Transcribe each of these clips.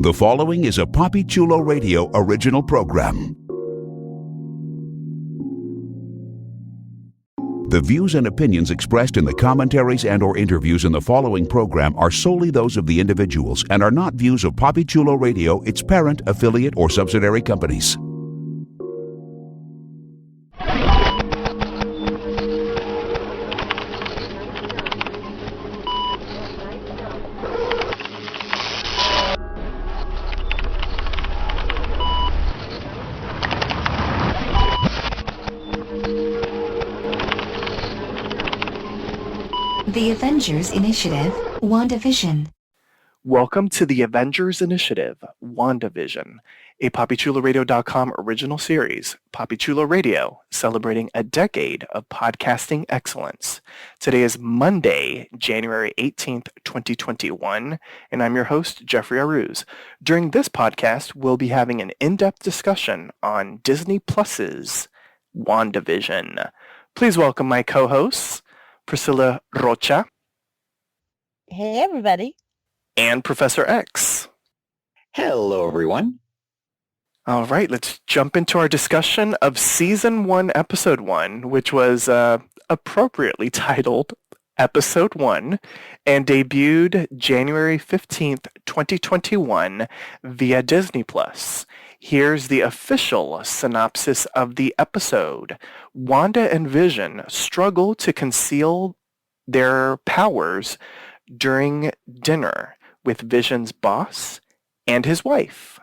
The following is a Papi Chulo Radio original program. The views and opinions expressed in the commentaries and/or interviews in the following program are solely those of the individuals and are not views of Papi Chulo Radio, its parent, affiliate, or subsidiary companies. The Avengers Initiative, WandaVision. Welcome to the Avengers Initiative, WandaVision, a PapiChuloRadio.com original series, Papi Chulo Radio, celebrating a decade of podcasting excellence. Today is Monday, January 18th, 2021, and I'm your host, Jeffrey Aruz. During this podcast, we'll be having an in-depth discussion on Disney Plus's WandaVision. Please welcome my co-hosts, Priscilla Rocha. Hey, everybody. And Professor X. Hello, everyone. All right, let's jump into our discussion of Season 1, Episode 1, which was appropriately titled Episode 1 and debuted January 15th, 2021 via Disney+. Here's the official synopsis of the episode. Wanda and Vision struggle to conceal their powers during dinner with Vision's boss and his wife.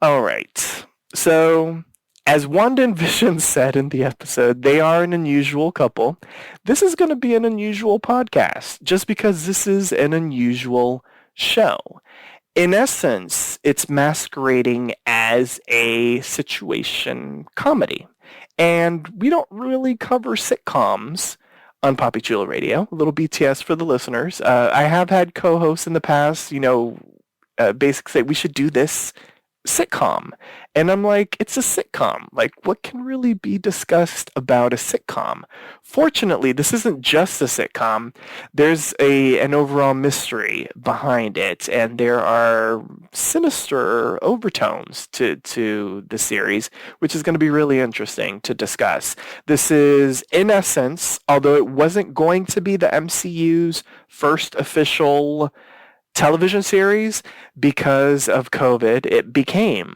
All right. So, as Wanda and Vision said in the episode, they are an unusual couple. This is going to be an unusual podcast just because this is an unusual show. In essence, it's masquerading as a situation comedy. And we don't really cover sitcoms on Papi Chulo Radio. A little BTS for the listeners. I have had co-hosts in the past, basically say we should do this sitcom. And I'm like, it's a sitcom. Like, what can really be discussed about a sitcom? Fortunately, this isn't just a sitcom. There's an overall mystery behind it, and there are sinister overtones to the series, which is going to be really interesting to discuss. This is, in essence, although it wasn't going to be the MCU's first official television series, because of COVID, it became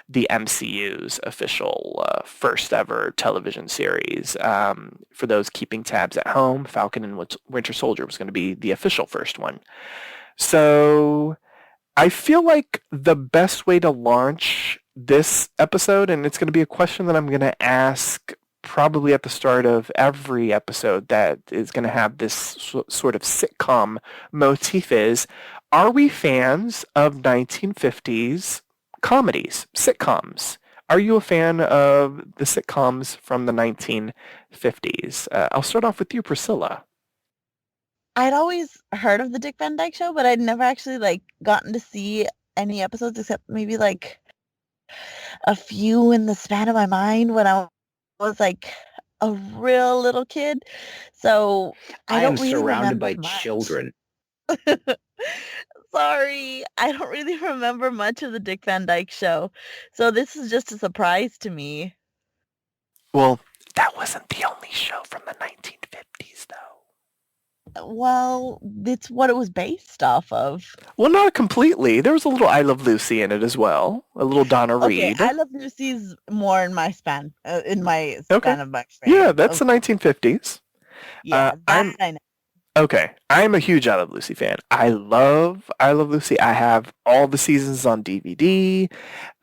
the MCU's official first ever television series. For those keeping tabs at home, Falcon and Winter Soldier was going to be the official first one. So I feel like the best way to launch this episode, and it's going to be a question that I'm going to ask probably at the start of every episode that is going to have this sort of sitcom motif, is, are we fans of 1950s comedies, sitcoms? Are you a fan of the sitcoms from the 1950s? I'll start off with you, Priscilla. I'd always heard of the Dick Van Dyke Show, but I'd never actually gotten to see any episodes except maybe a few in the span of my mind when I was a real little kid. So I don't really surrounded by much. children. Sorry, I don't really remember much of the Dick Van Dyke Show. So this is just a surprise to me. Well, that wasn't the only show from the 1950s, though. Well, it's what it was based off of. Well, not completely. There was a little I Love Lucy in it as well. A little Donna Reed. I Love Lucy's more in my span, of my frame. Yeah, that's the 1950s. Yeah, I know. Okay, I'm a huge I Love Lucy fan. I love Lucy. I have all the seasons on DVD.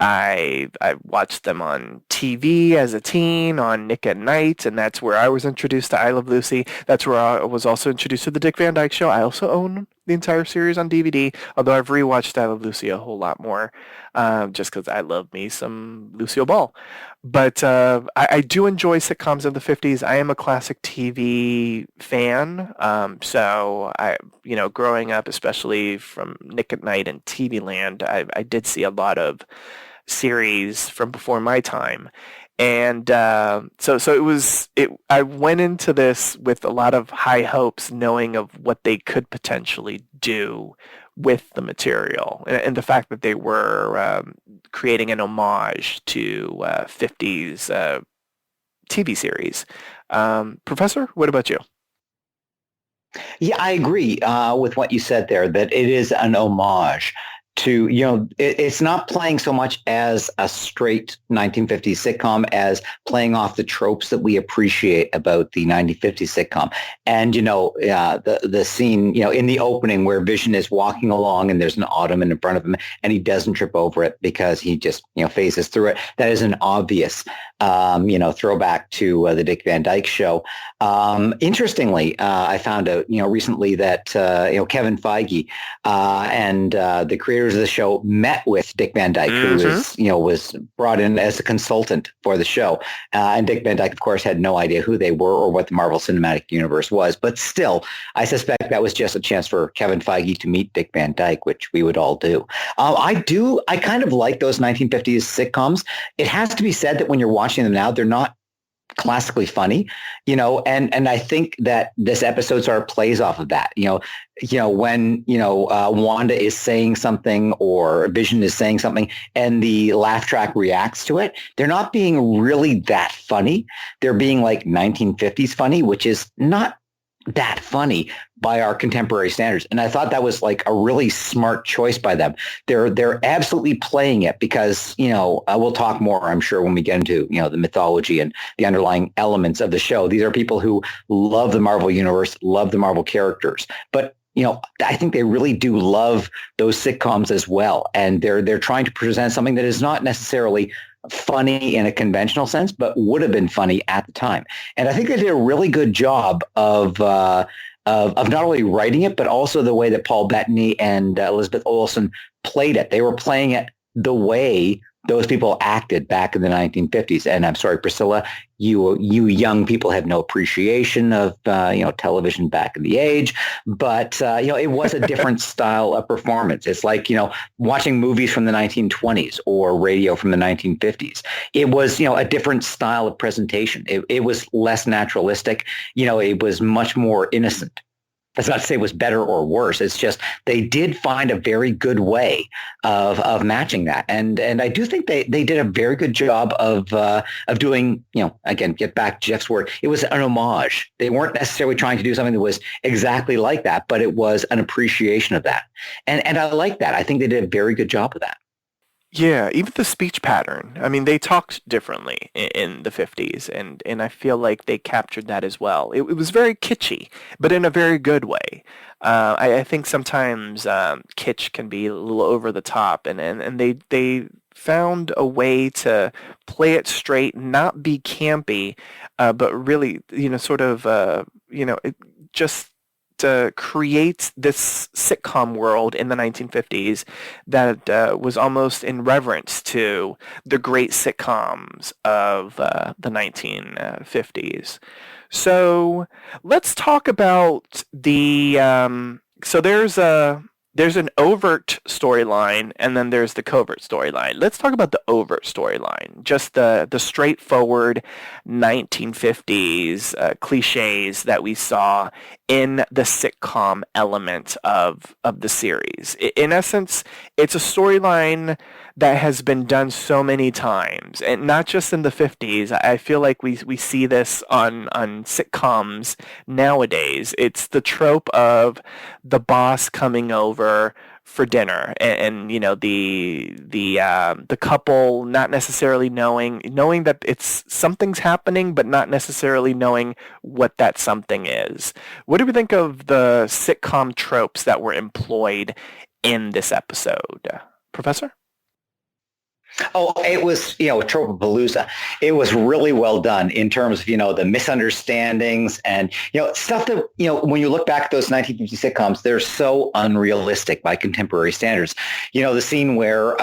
I watched them on TV as a teen on Nick at Night, and that's where I was introduced to I Love Lucy. That's where I was also introduced to the Dick Van Dyke Show. I also own the entire series on DVD, although I've rewatched I Love Lucy a whole lot more, just because I love me some Lucille Ball. But I do enjoy sitcoms of the 50s. I am a classic TV fan. So growing up, especially from Nick at Night and TV Land, I did see a lot of series from before my time. And so I went into this with a lot of high hopes, knowing of what they could potentially do with the material, and the fact that they were creating an homage to 50s TV series. Professor, what about you? Yeah, I agree with what you said there, that it is an homage to, it's not playing so much as a straight 1950s sitcom as playing off the tropes that we appreciate about the 1950s sitcom. And, the scene, in the opening where Vision is walking along and there's an ottoman in front of him and he doesn't trip over it because he just, phases through it. That is an obvious, throwback to the Dick Van Dyke Show. Interestingly, I found out, recently that, Kevin Feige and the creators of the show met with Dick Van Dyke, who is, was brought in as a consultant for the show. And Dick Van Dyke, of course, had no idea who they were or what the Marvel Cinematic Universe was. But still, I suspect that was just a chance for Kevin Feige to meet Dick Van Dyke, which we would all do. I kind of like those 1950s sitcoms. It has to be said that when you're watching them now, they're not classically funny, and I think that this episode sort of plays off of that, when, Wanda is saying something or Vision is saying something and the laugh track reacts to it. They're not being really that funny. They're being like 1950s funny, which is not that funny by our contemporary standards. And I thought that was like a really smart choice by them. They're absolutely playing it because, we'll talk more, I'm sure, when we get into, the mythology and the underlying elements of the show. These are people who love the Marvel universe, love the Marvel characters, but I think they really do love those sitcoms as well. And they're trying to present something that is not necessarily funny in a conventional sense, but would have been funny at the time. And I think they did a really good job of not only writing it, but also the way that Paul Bettany and Elizabeth Olsen played it. They were playing it the way those people acted back in the 1950s. And I'm sorry, Priscilla, you young people have no appreciation of, television back in the age, but, it was a different style of performance. It's like, watching movies from the 1920s or radio from the 1950s. It was, a different style of presentation. It was less naturalistic. It was much more innocent. That's not to say it was better or worse. It's just they did find a very good way of matching that, and I do think they did a very good job of doing, again, get back to Jeff's word. It was an homage. They weren't necessarily trying to do something that was exactly like that, but it was an appreciation of that, and I like that. I think they did a very good job of that. Yeah, even the speech pattern. I mean, they talked differently in the 50s, and I feel like they captured that as well. It was very kitschy, but in a very good way. I think sometimes kitsch can be a little over the top, and they found a way to play it straight, not be campy, but really, just to create this sitcom world in the 1950s that was almost in reverence to the great sitcoms of the 1950s. So let's talk about so there's an overt storyline, and then there's the covert storyline. Let's talk about the overt storyline, just the straightforward 1950s cliches that we saw in the sitcom element of the series. In essence, it's a storyline that has been done so many times, and not just in the 50s. I feel like we see this on sitcoms nowadays. It's the trope of the boss coming over for dinner, and the couple not necessarily knowing that it's something's happening, but not necessarily knowing what that something is. What do we think of the sitcom tropes that were employed in this episode, Professor? Oh, it was, Tropopalooza. It was really well done in terms of, the misunderstandings and, stuff that, when you look back at those 1950 sitcoms, they're so unrealistic by contemporary standards. The scene where,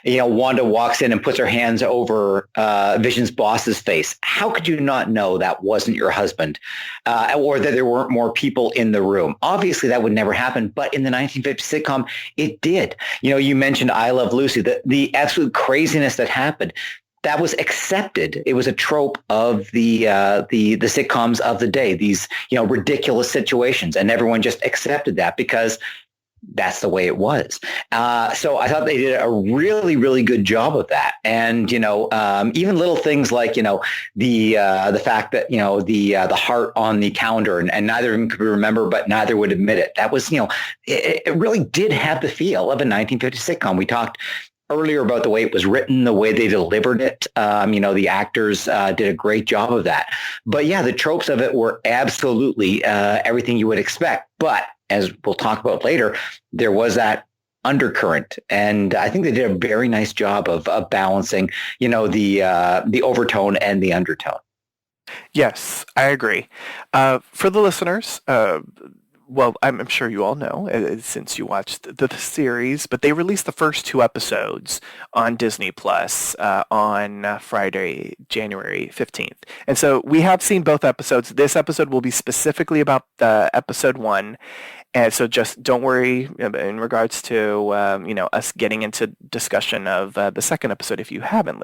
Wanda walks in and puts her hands over Vision's boss's face. How could you not know that wasn't your husband or that there weren't more people in the room? Obviously, that would never happen. But in the 1950 sitcom, it did. You mentioned I Love Lucy, the absolute craziness that happened. that was accepted. It was a trope of the sitcoms of the day, these, ridiculous situations, and everyone just accepted that because that's the way it was. So I thought they did a really, really good job of that. And, even little things like, the fact that, the heart on the calendar, and neither of them could remember, but neither would admit it. That was, it really did have the feel of a 1950 sitcom. We talked earlier about the way it was written, the way they delivered it. The actors did a great job of that. But yeah, the tropes of it were absolutely everything you would expect. But as we'll talk about later, there was that undercurrent, and I think they did a very nice job of balancing, the overtone and the undertone. Yes, I agree. For the listeners, well, I'm sure you all know since you watched the series, but they released the first 2 episodes on Disney Plus on Friday, January 15th. And so we have seen both episodes. This episode will be specifically about the episode 1. And so just don't worry in regards to us getting into discussion of the second episode if you haven't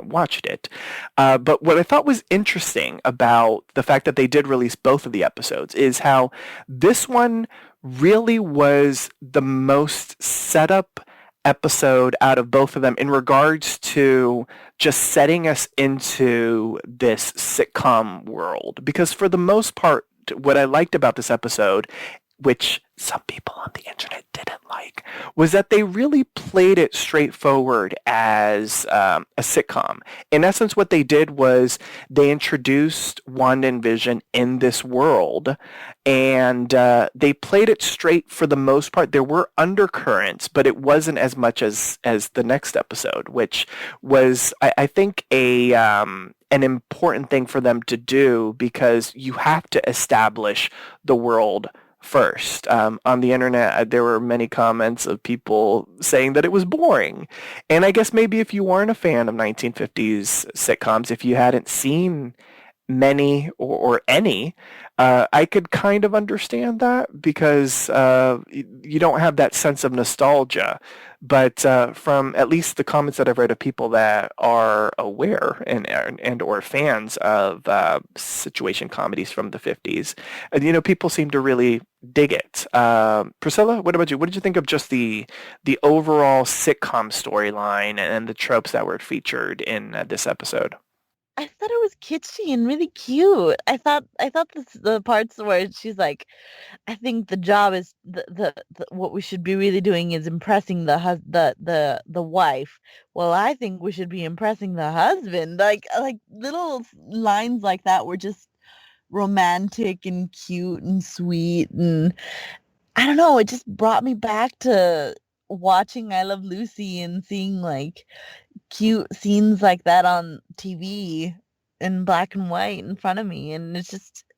watched it. But what I thought was interesting about the fact that they did release both of the episodes is how this one really was the most set up episode out of both of them in regards to just setting us into this sitcom world. Because for the most part, what I liked about this episode, which some people on the internet didn't like, was that they really played it straightforward as a sitcom. In essence, what they did was they introduced Wanda and Vision in this world, and they played it straight for the most part. There were undercurrents, but it wasn't as much as the next episode, which was, I think, an important thing for them to do, because you have to establish the world first. On the internet, there were many comments of people saying that it was boring. And I guess maybe if you weren't a fan of 1950s sitcoms, if you hadn't seen many or any, I could kind of understand that, because you don't have that sense of nostalgia. But from at least the comments that I've read of people that are aware and or fans of situation comedies from the 50s, people seem to really dig it. Priscilla, what about you? What did you think of just the overall sitcom storyline and the tropes that were featured in this episode? I thought it was kitschy and really cute. I thought the parts where she's like, I think the job is the what we should be really doing is impressing the wife. Well, I think we should be impressing the husband. Like little lines like that were just romantic and cute and sweet, and I don't know, it just brought me back to watching I Love Lucy and seeing like cute scenes like that on TV in black and white in front of me, and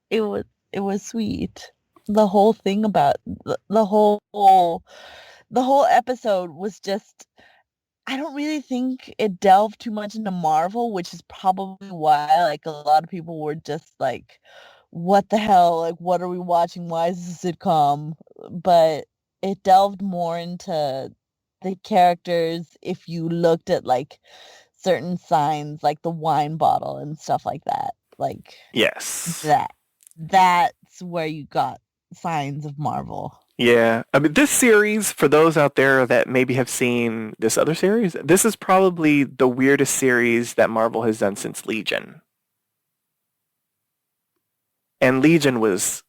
it was sweet. The whole thing about the whole episode was just, I don't really think it delved too much into Marvel, which is probably why like a lot of people were just like, what the hell, like what are we watching, why is this a sitcom? But it delved more into the characters if you looked at like certain signs, like the wine bottle and stuff like that. Like, yes, that's where you got signs of Marvel. Yeah, I mean, this series, for those out there that maybe have seen this other series, this is probably the weirdest series that Marvel has done since Legion. And Legion was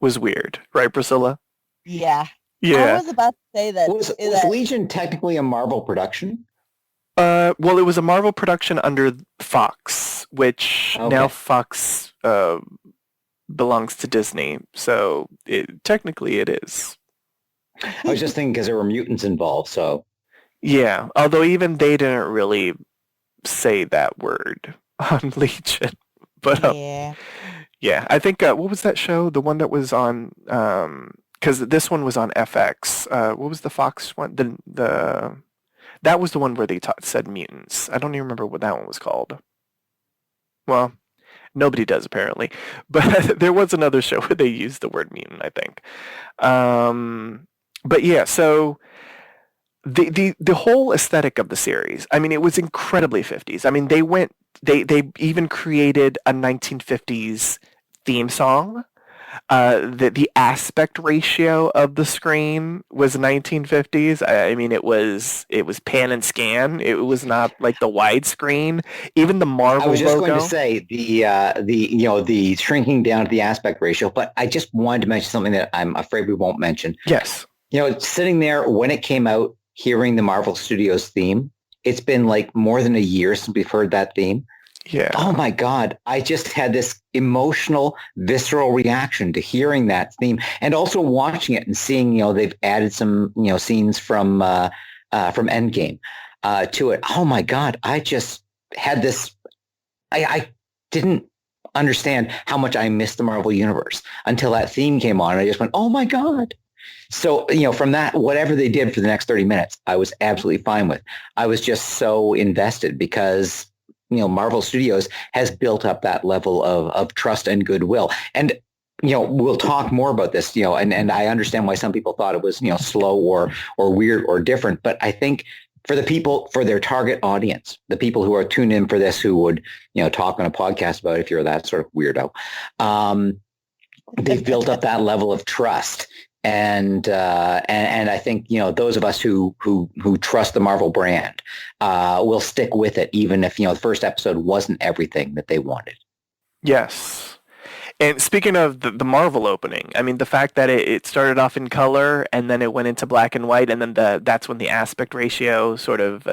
weird, right, Priscilla? Yeah. Yeah. I was about to say that. Was Legion technically a Marvel production? Well, it was a Marvel production under Fox, which now Fox belongs to Disney. So technically it is. I was just thinking because there were mutants involved, so. Yeah, although even they didn't really say that word on Legion. But yeah, I think, what was that show? The one that was on, because this one was on FX. What was the Fox one? That was the one where they said mutants. I don't even remember what that one was called. Well, nobody does apparently. But there was another show where they used the word mutant, I think. But yeah, so the whole aesthetic of the series, I mean, it was incredibly 50s. I mean, they even created a 1950s theme song. The aspect ratio of the screen was 1950s. I mean, it was pan and scan. It was not like the widescreen. Even the Marvel I was just going to logo. say the shrinking down to the aspect ratio, but I just wanted to mention something that I'm afraid we won't mention. Yes. Sitting there when it came out, hearing the Marvel Studios theme, it's been like more than a year since we've heard that theme. Yeah. Oh my God. I just had this emotional, visceral reaction to hearing that theme and also watching it and seeing, they've added some, scenes from Endgame to it. Oh my God. I just had this, I didn't understand how much I missed the Marvel Universe until that theme came on. And I just went, oh my God. So, from that, whatever they did for the next 30 minutes, I was absolutely fine with. I was just so invested because Marvel Studios has built up that level of trust and goodwill. And, we'll talk more about this, and I understand why some people thought it was, slow or weird or different. But I think for the people, for their target audience, the people who are tuned in for this, who would, talk on a podcast about it, if you're that sort of weirdo, they've built up that level of trust. And I think those of us who trust the Marvel brand will stick with it, even if the first episode wasn't everything that they wanted. Yes. And speaking of the Marvel opening, I mean, the fact that it started off in color and then it went into black and white, and then that's when the aspect ratio sort of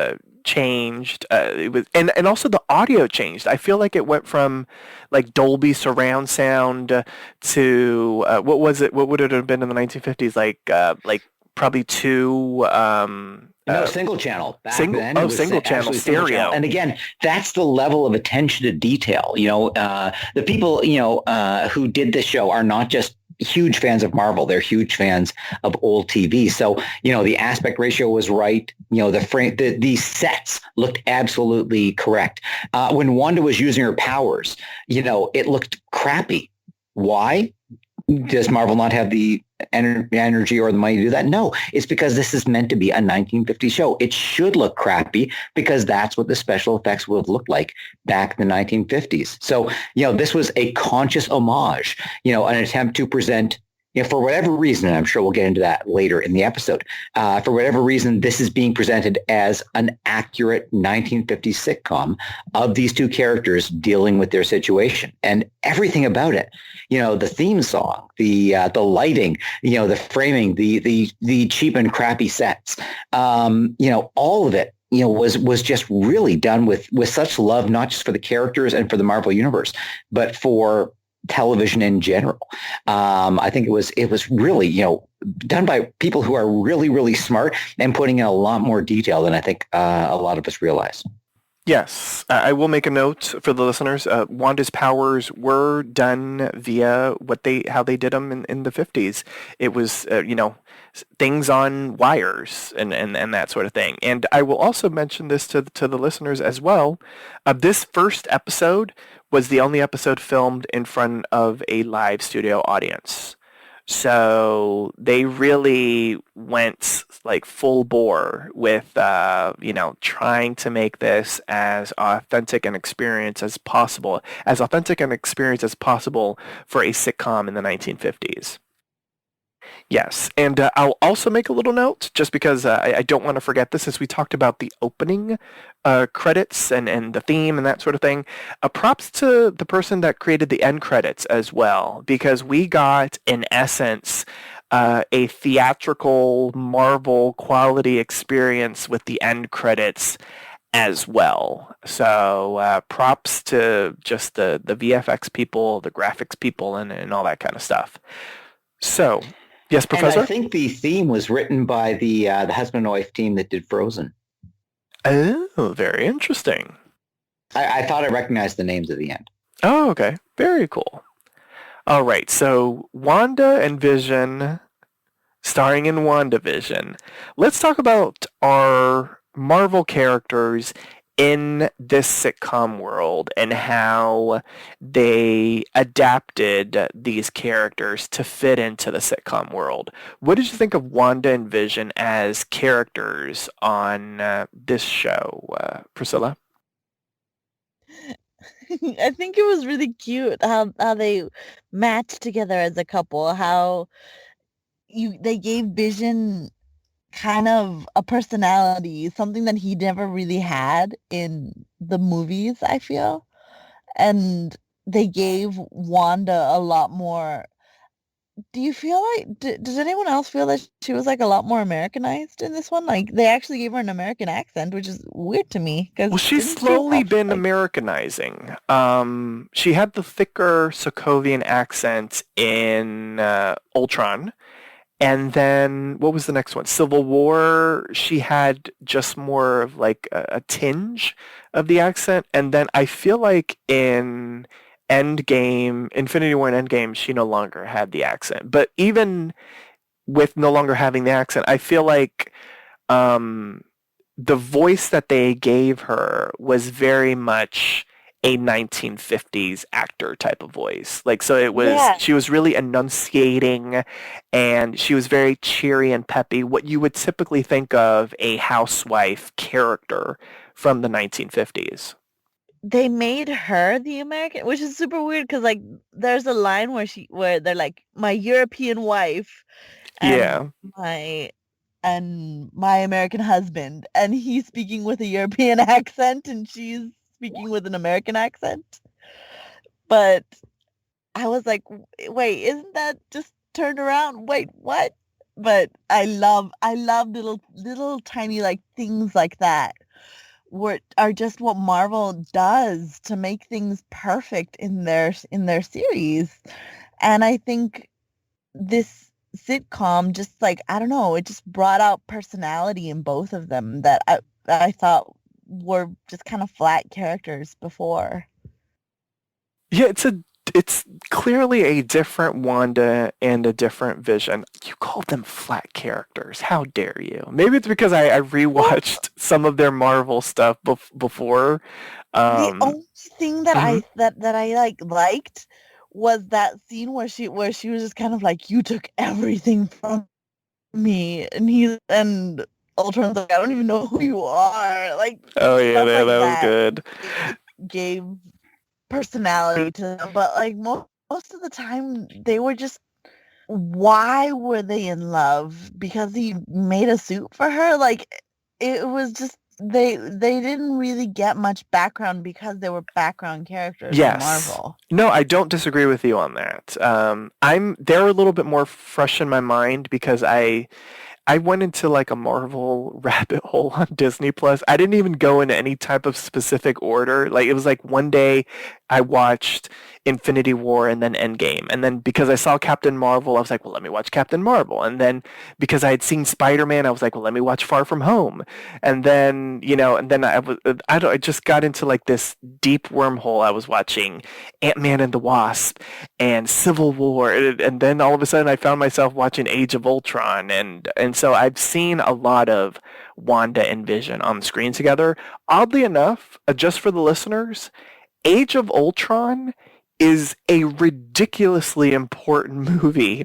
changed. It was, and also the audio changed. I feel like it went from like Dolby surround sound to what was it? What would it have been in the 1950s? Like probably two. Single channel. Back single, then, oh, single channel stereo. Single channel. And again, that's the level of attention to detail. The people who did this show are not just huge fans of Marvel; they're huge fans of old TV. So the aspect ratio was right. The frame, the sets looked absolutely correct. When Wanda was using her powers, it looked crappy. Why? Does Marvel not have the energy or the money to do that? No, it's because this is meant to be a 1950 show. It should look crappy because that's what the special effects would have looked like back in the 1950s. So, this was a conscious homage, an attempt to present, for whatever reason, and I'm sure we'll get into that later in the episode, for whatever reason, this is being presented as an accurate 1950s sitcom of these two characters dealing with their situation. And everything about it, the theme song, the lighting, the framing, the cheap and crappy sets, all of it, was just really done with such love, not just for the characters and for the Marvel Universe, but for television in general. I think it was really, done by people who are really, really smart and putting in a lot more detail than I think a lot of us realize. Yes, I will make a note for the listeners. Wanda's powers were done via how they did them in the 50s. It was, things on wires and that sort of thing. And I will also mention this to the listeners as well. This first episode was the only episode filmed in front of a live studio audience. So they really went like full bore with, trying to make this as authentic an experience as possible for a sitcom in the 1950s. Yes, and I'll also make a little note, just because I don't want to forget this, as we talked about the opening credits and the theme and that sort of thing. Props to the person that created the end credits as well, because we got, in essence, a theatrical Marvel quality experience with the end credits as well. So props to just the VFX people, the graphics people, and all that kind of stuff. So... Yes, Professor? And I think the theme was written by the husband and wife team that did Frozen. Oh, very interesting. I thought I recognized the names at the end. Oh, okay. Very cool. All right, so Wanda and Vision, starring in WandaVision. Let's talk about our Marvel characters in this sitcom world and how they adapted these characters to fit into the sitcom world. What did you think of Wanda and Vision as characters on this show, Priscilla? I think it was really cute how they matched together as a couple. How they gave Vision kind of a personality, something that he never really had in the movies, I feel. And they gave Wanda a lot more. Do you feel like, does anyone else feel that she was like a lot more Americanized in this one? Like they actually gave her an American accent, which is weird to me Well, because she's slowly been Americanizing. She had the thicker Sokovian accent in Ultron. And then what was the next one? Civil War. She had just more of like a tinge of the accent. And then I feel like in Endgame, Infinity War and Endgame, she no longer had the accent. But even with no longer having the accent, I feel like um, the voice that they gave her was very much a 1950s actor type of voice. Like, so it was, Yeah. she was really enunciating and she was very cheery and peppy, what you would typically think of a housewife character from the 1950s. They made her the American, which is super weird because like there's a line where they're like my European wife and Yeah. my American husband, and he's speaking with a European accent and she's speaking with an American accent. But I was like, wait, isn't that just turned around? Wait, what? But I love little tiny like things like that what are just what Marvel does to make things perfect in their series. And I think this sitcom just like I don't know, it just brought out personality in both of them that I thought were just kind of flat characters before. Yeah, it's clearly a different Wanda and a different Vision. You called them flat characters. How dare you? Maybe it's because I rewatched some of their Marvel stuff before. The Um, only thing that mhm. I liked was that scene where she was just kind of like, you took everything from me, and Ultron's like, I don't even know who you are, like Oh yeah, stuff like that was that good. gave personality to them. But like most of the time they were just, why were they in love? Because he made a suit for her? Like it was just they didn't really get much background because they were background characters in Yes. Marvel. No, I don't disagree with you on that. They're a little bit more fresh in my mind because I went into like a Marvel rabbit hole on Disney Plus. I didn't even go into any type of specific order. Like it was like one day I watched Infinity War and then Endgame. And then because I saw Captain Marvel, I was like, well, let me watch Captain Marvel. And then because I had seen Spider-Man, I was like, well, let me watch Far From Home. And then, and then I just got into like this deep wormhole. I was watching Ant-Man and the Wasp and Civil War, and then all of a sudden I found myself watching Age of Ultron, and so I've seen a lot of Wanda and Vision on the screen together. Oddly enough, just for the listeners, Age of Ultron is a ridiculously important movie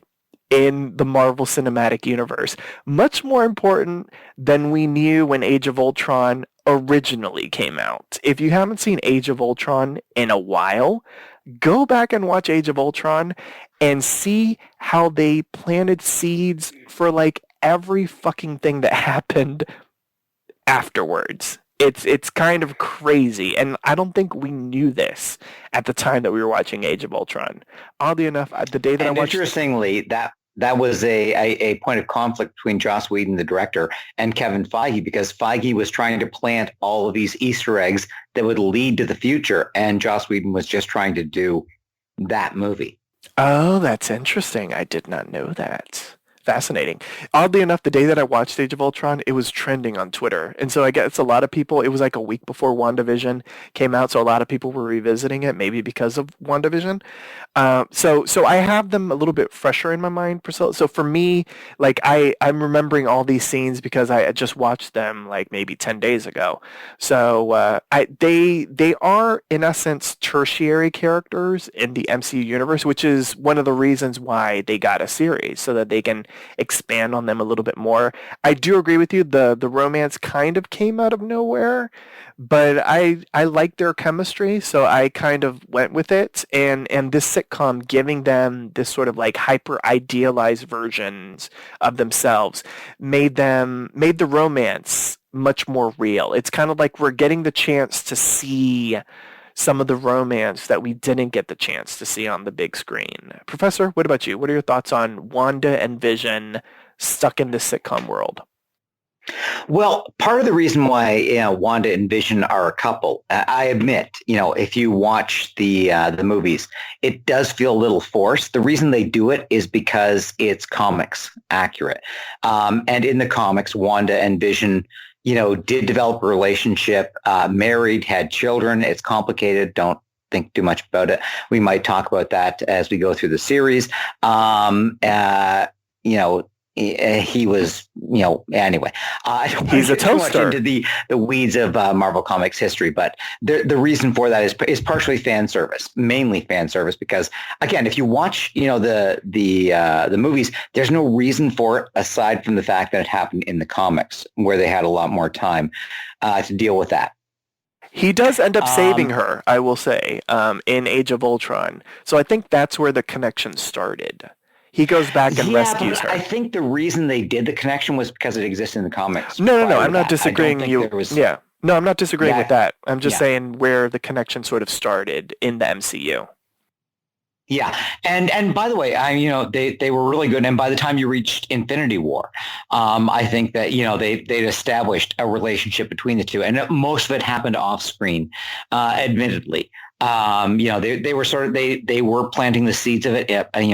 in the Marvel Cinematic Universe. Much more important than we knew when Age of Ultron originally came out. If you haven't seen Age of Ultron in a while, go back and watch Age of Ultron and see how they planted seeds for like every fucking thing that happened afterwards. It's kind of crazy, and I don't think we knew this at the time that we were watching Age of Ultron. Oddly enough, the day that I And watched, interestingly, that was a point of conflict between Joss Whedon, the director, and Kevin Feige, because Feige was trying to plant all of these Easter eggs that would lead to the future, and Joss Whedon was just trying to do that movie. oh, that's interesting. I did not know that. Fascinating. Oddly enough, the day that I watched Age of Ultron, it was trending on Twitter. And so I guess a lot of people, it was like a week before WandaVision came out, so a lot of people were revisiting it, maybe because of WandaVision. So I have them a little bit fresher in my mind, Priscilla. So for me, like I'm remembering all these scenes because I just watched them like maybe 10 days ago. So they are in essence tertiary characters in the MCU universe, which is one of the reasons why they got a series so that they can expand on them a little bit more. I do agree with you. The romance kind of came out of nowhere, but I like their chemistry, so I kind of went with it. And this sitcom giving them this sort of like hyper idealized versions of themselves made the romance much more real. It's kind of like we're getting the chance to see some of the romance that we didn't get the chance to see on the big screen. Professor, what about you? What are your thoughts on Wanda and Vision stuck in this sitcom world? Well, part of the reason why Wanda and Vision are a couple, I admit, if you watch the movies, it does feel a little forced. The reason they do it is because it's comics accurate, and in the comics, Wanda and Vision, did develop a relationship, married, had children. It's complicated. Don't think too much about it. We might talk about that as we go through the series. He was, anyway, I don't want He's to a get too much toaster. into the weeds of Marvel Comics history, but the reason for that is partially fan service, mainly fan service, because again, if you watch, the movies, there's no reason for it aside from the fact that it happened in the comics where they had a lot more time to deal with that. He does end up saving her, I will say, in Age of Ultron. So I think that's where the connection started. He goes back and rescues her. I think the reason they did the connection was because it existed in the comics. No. I'm not disagreeing. No, I'm not disagreeing with that. I'm just saying where the connection sort of started in the MCU. Yeah, and by the way, they were really good. And by the time you reached Infinity War, I think that they'd established a relationship between the two, and most of it happened off screen, admittedly. They were they were planting the seeds of it,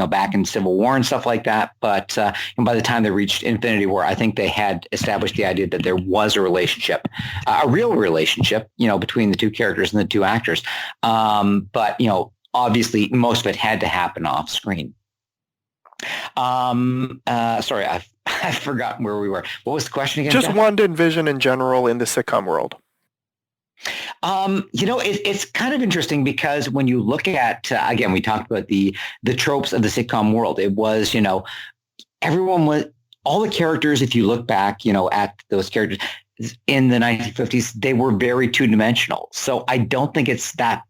back in Civil War and stuff like that. But by the time they reached Infinity War, I think they had established the idea that there was a relationship, a real relationship, between the two characters and the two actors. But obviously, most of it had to happen off screen. Sorry, I've forgotten where we were. What was the question again? Just Jeff? Wanda and Vision in general in the sitcom world. It's kind of interesting because when you look at, again, we talked about the tropes of the sitcom world. It was, everyone was, all the characters, if you look back, at those characters in the 1950s, they were very two-dimensional. So I don't think it's that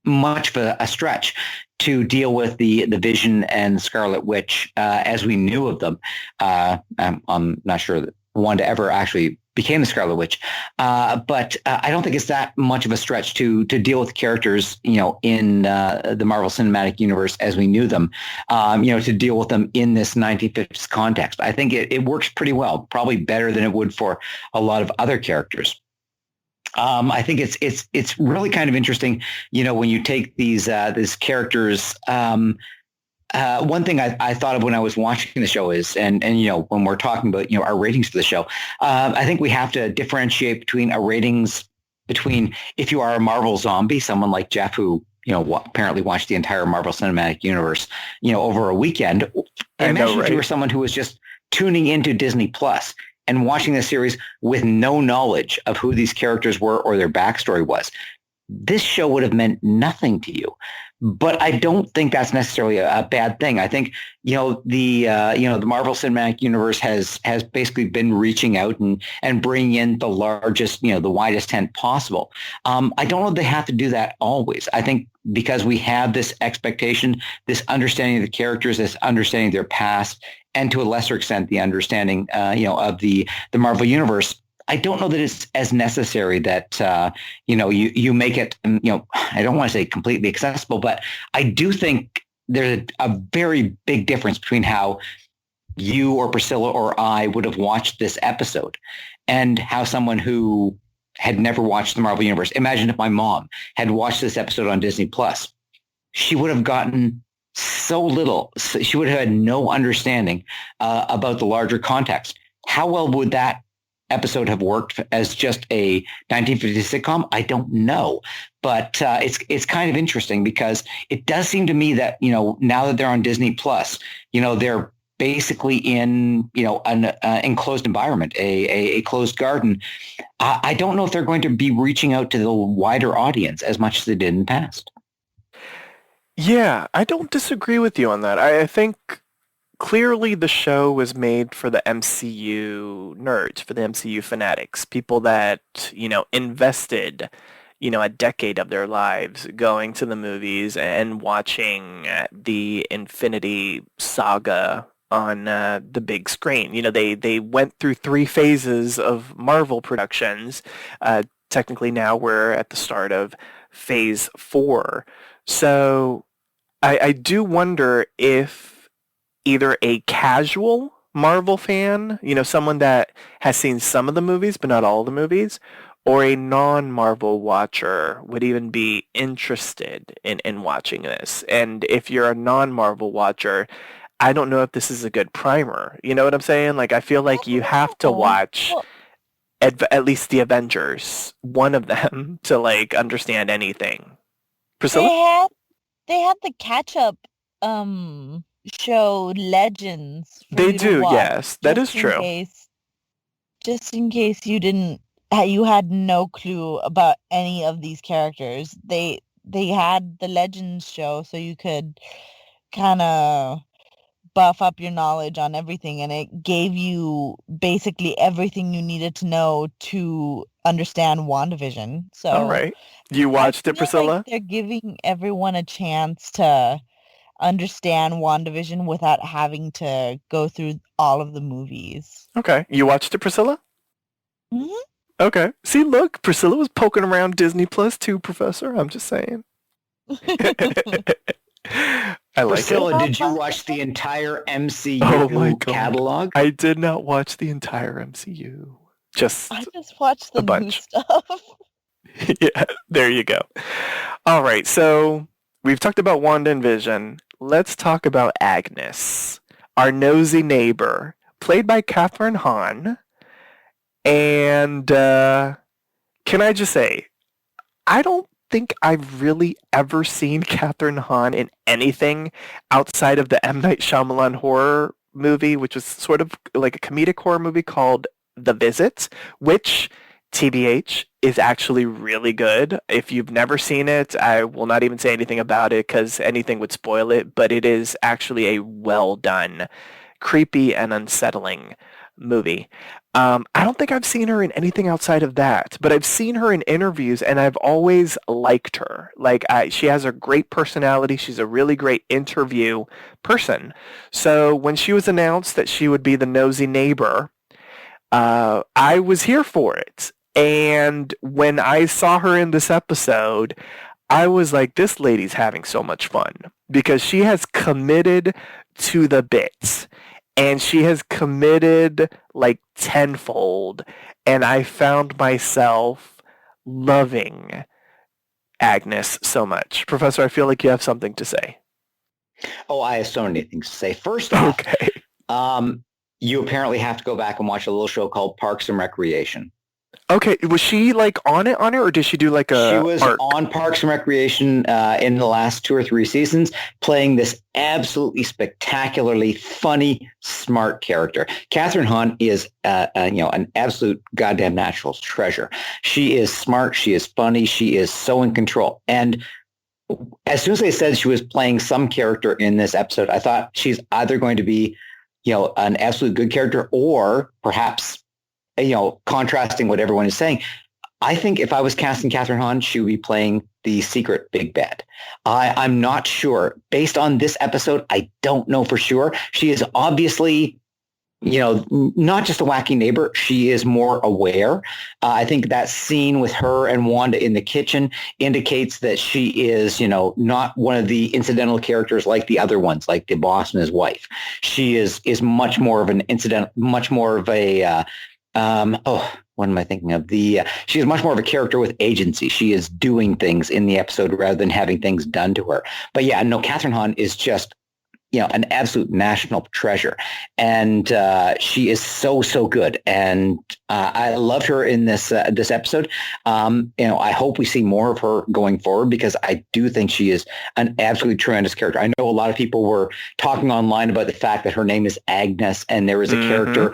much of a stretch to deal with the Vision and Scarlet Witch as we knew of them. I'm not sure that Wanda ever actually became the Scarlet Witch, but I don't think it's that much of a stretch to deal with characters, in the Marvel Cinematic Universe as we knew them, to deal with them in this 1950s context. I think it works pretty well, probably better than it would for a lot of other characters. I think it's really kind of interesting, when you take these characters. One thing I thought of when I was watching the show is, and when we're talking about our ratings for the show, I think we have to differentiate between our ratings between if you are a Marvel zombie, someone like Jeff who apparently watched the entire Marvel Cinematic Universe over a weekend. Imagine if you were someone who was just tuning into Disney Plus and watching the series with no knowledge of who these characters were or their backstory was. This show would have meant nothing to you. But I don't think that's necessarily a bad thing. I think, the Marvel Cinematic Universe has basically been reaching out and bringing in the largest, the widest tent possible. I don't know if they have to do that always. I think because we have this expectation, this understanding of the characters, this understanding of their past, and to a lesser extent, the understanding, of the Marvel Universe, I don't know that it's as necessary that, you make it, I don't want to say completely accessible, but I do think there's a very big difference between how you or Priscilla or I would have watched this episode and how someone who had never watched the Marvel Universe. Imagine if my mom had watched this episode on Disney Plus. She would have gotten so little. She would have had no understanding about the larger context. How well would that episode have worked as just a 1950s sitcom? I don't know, but it's kind of interesting because it does seem to me that, now that they're on Disney Plus, they're basically in, an enclosed environment, a closed garden. I don't know if they're going to be reaching out to the wider audience as much as they did in the past. Yeah, I don't disagree with you on that. I think clearly the show was made for the MCU nerds, for the MCU fanatics, people that, invested, a decade of their lives going to the movies and watching the Infinity Saga on the big screen. They went through 3 phases of Marvel productions. Technically now we're at the start of phase 4. So I do wonder if either a casual Marvel fan, someone that has seen some of the movies but not all of the movies, or a non-Marvel watcher would even be interested in watching this. And if you're a non-Marvel watcher, I don't know if this is a good primer. You know what I'm saying? Like, I feel like you have to watch at least the Avengers, one of them, to like understand anything. Priscilla? They had the catch-up show Legends. For They you to do, watch, yes. That is true. Just in case you had no clue about any of these characters. They had the Legends show, so you could kind of buff up your knowledge on everything, and it gave you basically everything you needed to know to understand WandaVision. So, all right. You watched it, Priscilla? like they're giving everyone a chance to understand WandaVision without having to go through all of the movies. Okay. You watched it, Priscilla? Mm-hmm. Okay. See, look, Priscilla was poking around Disney Plus too, Professor. I'm just saying. I like Priscilla, it. did you watch the entire MCU catalog? I did not watch the entire MCU. I just watched the new bunch. stuff. Yeah, there you go. All right, so we've talked about Wanda and Vision. Let's talk about Agnes, our nosy neighbor, played by Kathryn Hahn. And can I just say, I don't think I've really ever seen Kathryn Hahn in anything outside of the M. Night Shyamalan horror movie, which was sort of like a comedic horror movie called The Visit, which, TBH, is actually really good. If you've never seen it, I will not even say anything about it because anything would spoil it, but it is actually a well done, creepy and unsettling movie. I don't think I've seen her in anything outside of that, but I've seen her in interviews and I've always liked her. Like, she has a great personality. She's a really great interview person. So when she was announced that she would be the nosy neighbor, I was here for it. And when I saw her in this episode, I was like, this lady's having so much fun because she has committed to the bits. And she has committed like tenfold. And I found myself loving Agnes so much. Professor, I feel like you have something to say. Oh, I have so many things to say. First off, okay. You apparently have to go back and watch a little show called Parks and Recreation. Okay, was she like on it, or did she do like a She was arc? on Parks and Recreation in the last 2 or 3 seasons, playing this absolutely spectacularly funny, smart character. Kathryn Hahn is, an absolute goddamn natural treasure. She is smart. She is funny. She is so in control. And as soon as they said she was playing some character in this episode, I thought she's either going to be, an absolute good character or perhaps contrasting what everyone is saying. I think if I was casting Kathryn Hahn, she would be playing the secret big bad. I'm not sure. Based on this episode, I don't know for sure. She is obviously, not just a wacky neighbor. She is more aware. I think that scene with her and Wanda in the kitchen indicates that she is, not one of the incidental characters like the other ones, like the boss and his wife. She is much more of an incident, much more of a What am I thinking of? She is much more of a character with agency. She is doing things in the episode rather than having things done to her. But yeah, no, Catherine Hahn is just, an absolute national treasure. And she is so good. And I loved her in this episode. I hope we see more of her going forward because I do think she is an absolutely tremendous character. I know a lot of people were talking online about the fact that her name is Agnes, and there is a character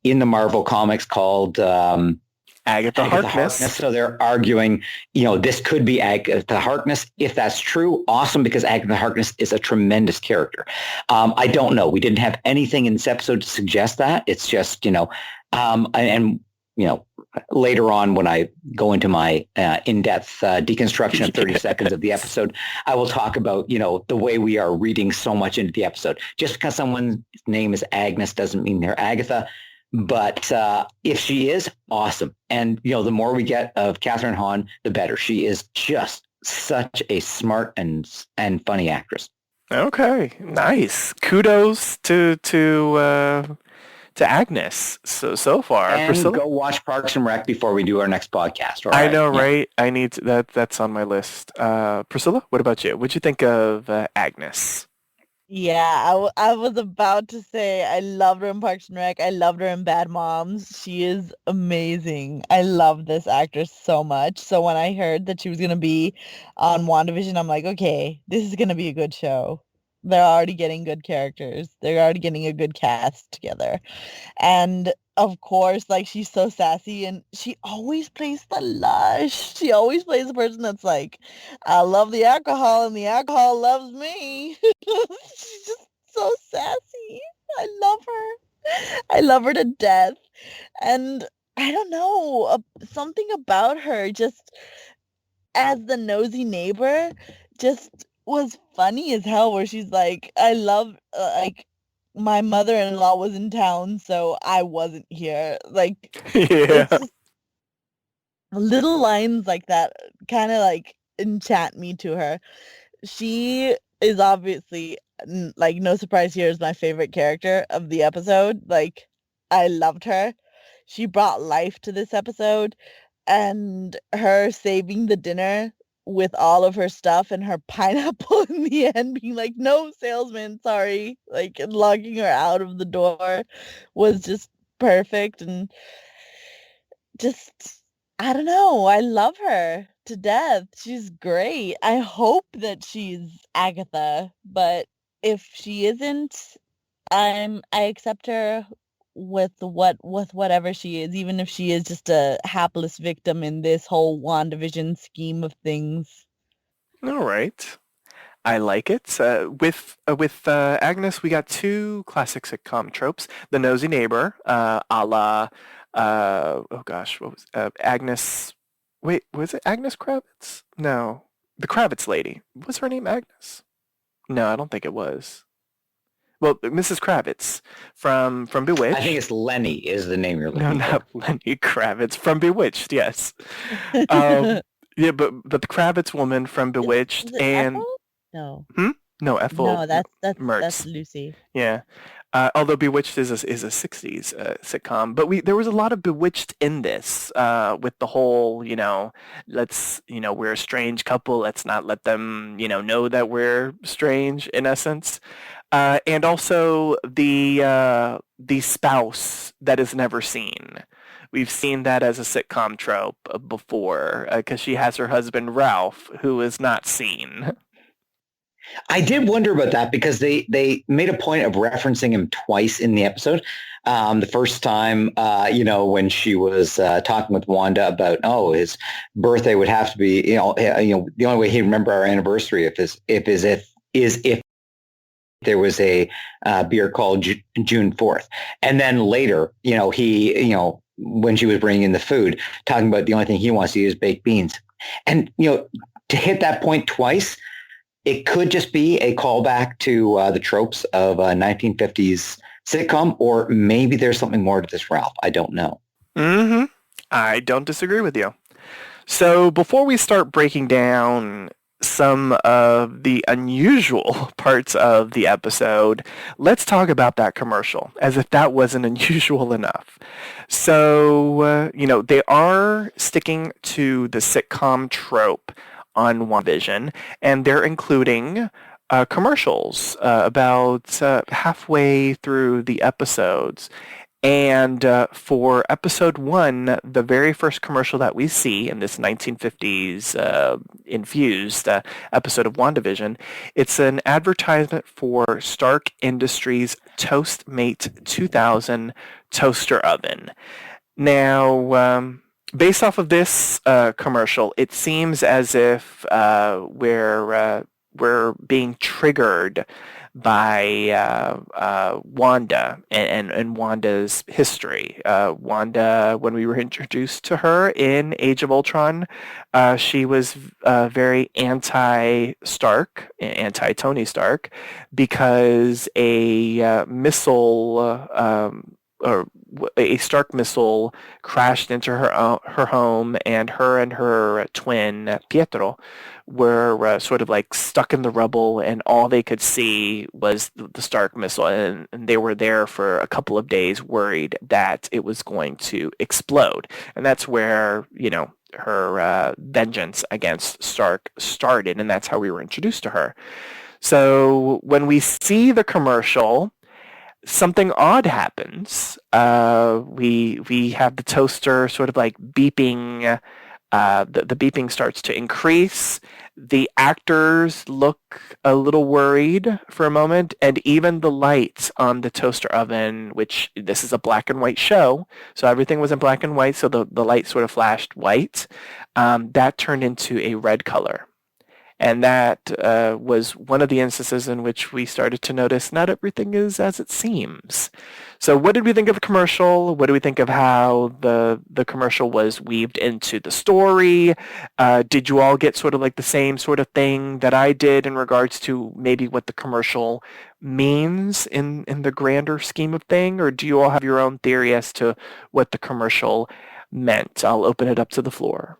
in the Marvel comics called Agatha Harkness. So they're arguing, this could be Agatha Harkness. If that's true, awesome, because Agatha Harkness is a tremendous character. I don't know. We didn't have anything in this episode to suggest that. It's just, later on when I go into my in-depth deconstruction of 30 seconds of the episode, I will talk about, the way we are reading so much into the episode. Just because someone's name is Agnes doesn't mean they're Agatha. But if she is, awesome. And, the more we get of Catherine Hahn, the better. She is just such a smart and funny actress. Okay, nice. Kudos to Agnes so far. And Priscilla? go watch Parks and Rec before we do our next podcast. All right? I know, right? I need to, that's on my list. Priscilla, what about you? What'd you think of Agnes? Yeah, I was about to say I loved her in Parks and Rec. I loved her in Bad Moms. She is amazing. I love this actress so much. So when I heard that she was going to be on WandaVision, I'm like, okay, this is going to be a good show. They're already getting good characters. They're already getting a good cast together. And of course, like, she's so sassy and she always plays the lush. She always plays the person that's like, I love the alcohol and the alcohol loves me. She's just so sassy. I love her. I love her to death. And I don't know, something about her just as the nosy neighbor just was funny as hell, where she's like, I love, my mother-in-law was in town, so I wasn't here. Like, Yeah. it's just little lines like that kind of like enchant me to her. She is obviously, like, no surprise here, is my favorite character of the episode. Like, I loved her. She brought life to this episode, and her saving the dinner with all of her stuff and her pineapple in the end being like, no, salesman, sorry, like, and logging her out of the door was just perfect. And just, I don't know, I love her to death. She's great. I hope that she's Agatha, but if she isn't, I accept her with whatever she is, even if she is just a hapless victim in this whole WandaVision scheme of things. All right. I like it. With Agnes, we got two classic sitcom tropes: the nosy neighbor, a la, oh gosh, what was Agnes? Wait, was it Agnes Kravitz? No, the Kravitz lady. Was her name Agnes? No, I don't think it was. Well, Mrs. Kravitz from Bewitched. I think it's Lenny is the name you're looking No, for. not Lenny Kravitz from Bewitched. Yes. Yeah, but the Kravitz woman from Bewitched Is it and Ethel? No. no, Ethel. No, that's Mertz. Lucy. Yeah. Although Bewitched is a 60s sitcom, but there was a lot of Bewitched in this with the whole, let's, we're a strange couple, let's not let them, know that we're strange in essence. And also the spouse that is never seen. We've seen that as a sitcom trope before because she has her husband Ralph, who is not seen. I did wonder about that because they made a point of referencing him twice in the episode. The first time, when she was talking with Wanda about, his birthday would have to be, the only way he'd remember our anniversary if there was a beer called June 4th. And then later, when she was bringing in the food, talking about the only thing he wants to eat is baked beans. And, to hit that point twice, it could just be a callback to the tropes of a 1950s sitcom, or maybe there's something more to this, Ralph. I don't know. I don't disagree with you. So before we start breaking down some of the unusual parts of the episode, let's talk about that commercial, as if that wasn't unusual enough. So, they are sticking to the sitcom trope on WandaVision, and they're including commercials about halfway through the episodes. And for episode 1, the very first commercial that we see in this 1950s infused episode of WandaVision, it's an advertisement for Stark Industries Toastmate 2000 toaster oven. Now, based off of this commercial, it seems as if we're being triggered by Wanda and Wanda's history. Wanda, when we were introduced to her in Age of Ultron, she was very anti-Stark, anti-Tony Stark, because a missile or a Stark missile crashed into her home, and her twin Pietro were sort of like stuck in the rubble, and all they could see was the Stark missile, and they were there for a couple of days worried that it was going to explode. And that's where, her vengeance against Stark started, and that's how we were introduced to her. So when we see the commercial, something odd happens. We have the toaster sort of like beeping. The beeping starts to increase. The actors look a little worried for a moment, and even the lights on the toaster oven, which this is a black and white show, so everything was in black and white, so the light sort of flashed white, that turned into a red color. And that was one of the instances in which we started to notice not everything is as it seems. So what did we think of the commercial? What do we think of how the commercial was weaved into the story? Did you all get sort of like the same sort of thing that I did in regards to maybe what the commercial means in the grander scheme of thing? Or do you all have your own theory as to what the commercial meant? I'll open it up to the floor.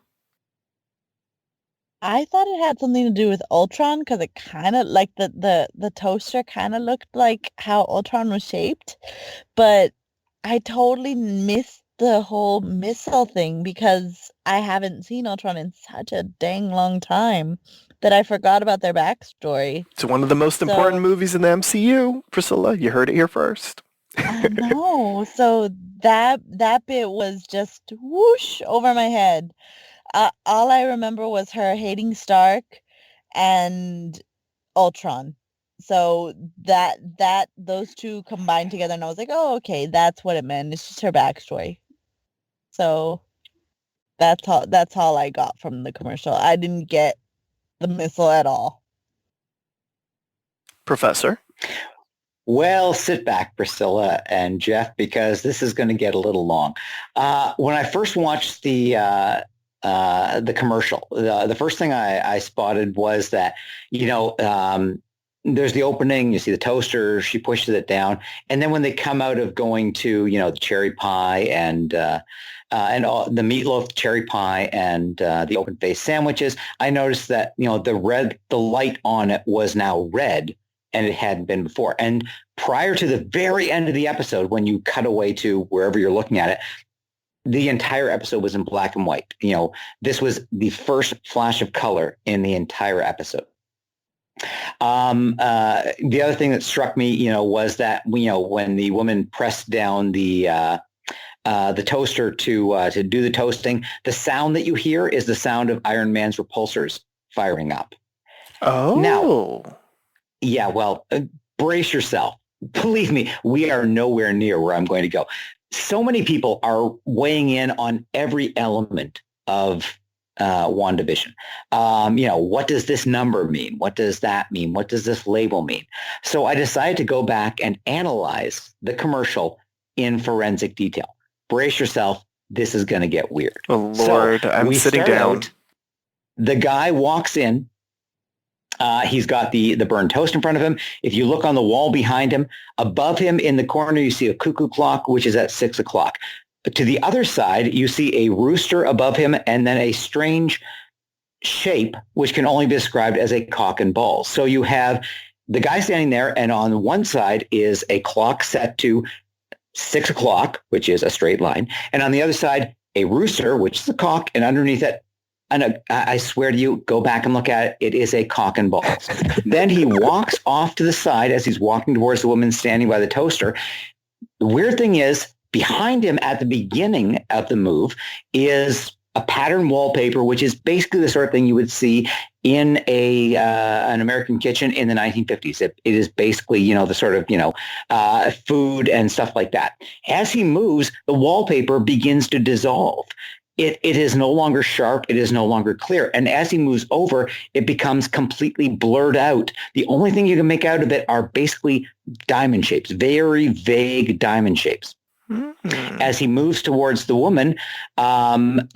I thought it had something to do with Ultron because it kind of like the toaster kind of looked like how Ultron was shaped, but I totally missed the whole missile thing because I haven't seen Ultron in such a dang long time that I forgot about their backstory. It's one of the most important movies in the MCU, Priscilla. You heard it here first. I know. So that bit was just whoosh over my head. All I remember was her hating Stark and Ultron. So that those two combined together, and I was like, oh, okay, that's what it meant. It's just her backstory. So that's all I got from the commercial. I didn't get the missile at all. Professor? Well, sit back, Priscilla and Jeff, because this is going to get a little long. When I first watched the commercial, the first thing I spotted was that, there's the opening, you see the toaster, she pushes it down. And then when they come out of going to, the cherry pie and all, the meatloaf, cherry pie, and the open face sandwiches, I noticed that, the light on it was now red, and it hadn't been before. And prior to the very end of the episode, when you cut away to wherever you're looking at it, the entire episode was in black and white. This was the first flash of color in the entire episode. The other thing that struck me, was that, when the woman pressed down the toaster to do the toasting, the sound that you hear is the sound of Iron Man's repulsors firing up. Oh. Now, yeah, well, brace yourself. Believe me, we are nowhere near where I'm going to go. So many people are weighing in on every element of WandaVision. What does this number mean? What does that mean? What does this label mean? So I decided to go back and analyze the commercial in forensic detail. Brace yourself. This is going to get weird. Oh, Lord, so I'm sitting down. The guy walks in. He's got the burned toast in front of him. If you look on the wall behind him, above him in the corner, you see a cuckoo clock, which is at 6 o'clock. To the other side, you see a rooster above him and then a strange shape, which can only be described as a cock and balls. So you have the guy standing there, and on one side is a clock set to 6 o'clock, which is a straight line. And on the other side, a rooster, which is a cock, and underneath it, and I swear to you, go back and look at it. It is a cock and balls. Then he walks off to the side as he's walking towards the woman standing by the toaster. The weird thing is, behind him at the beginning of the move is a pattern wallpaper, which is basically the sort of thing you would see in an American kitchen in the 1950s. It is basically, the sort of, food and stuff like that. As he moves, the wallpaper begins to dissolve. It is no longer sharp. It is no longer clear. And as he moves over, it becomes completely blurred out. The only thing you can make out of it are basically diamond shapes, very vague diamond shapes. Mm-hmm. As he moves towards the woman, there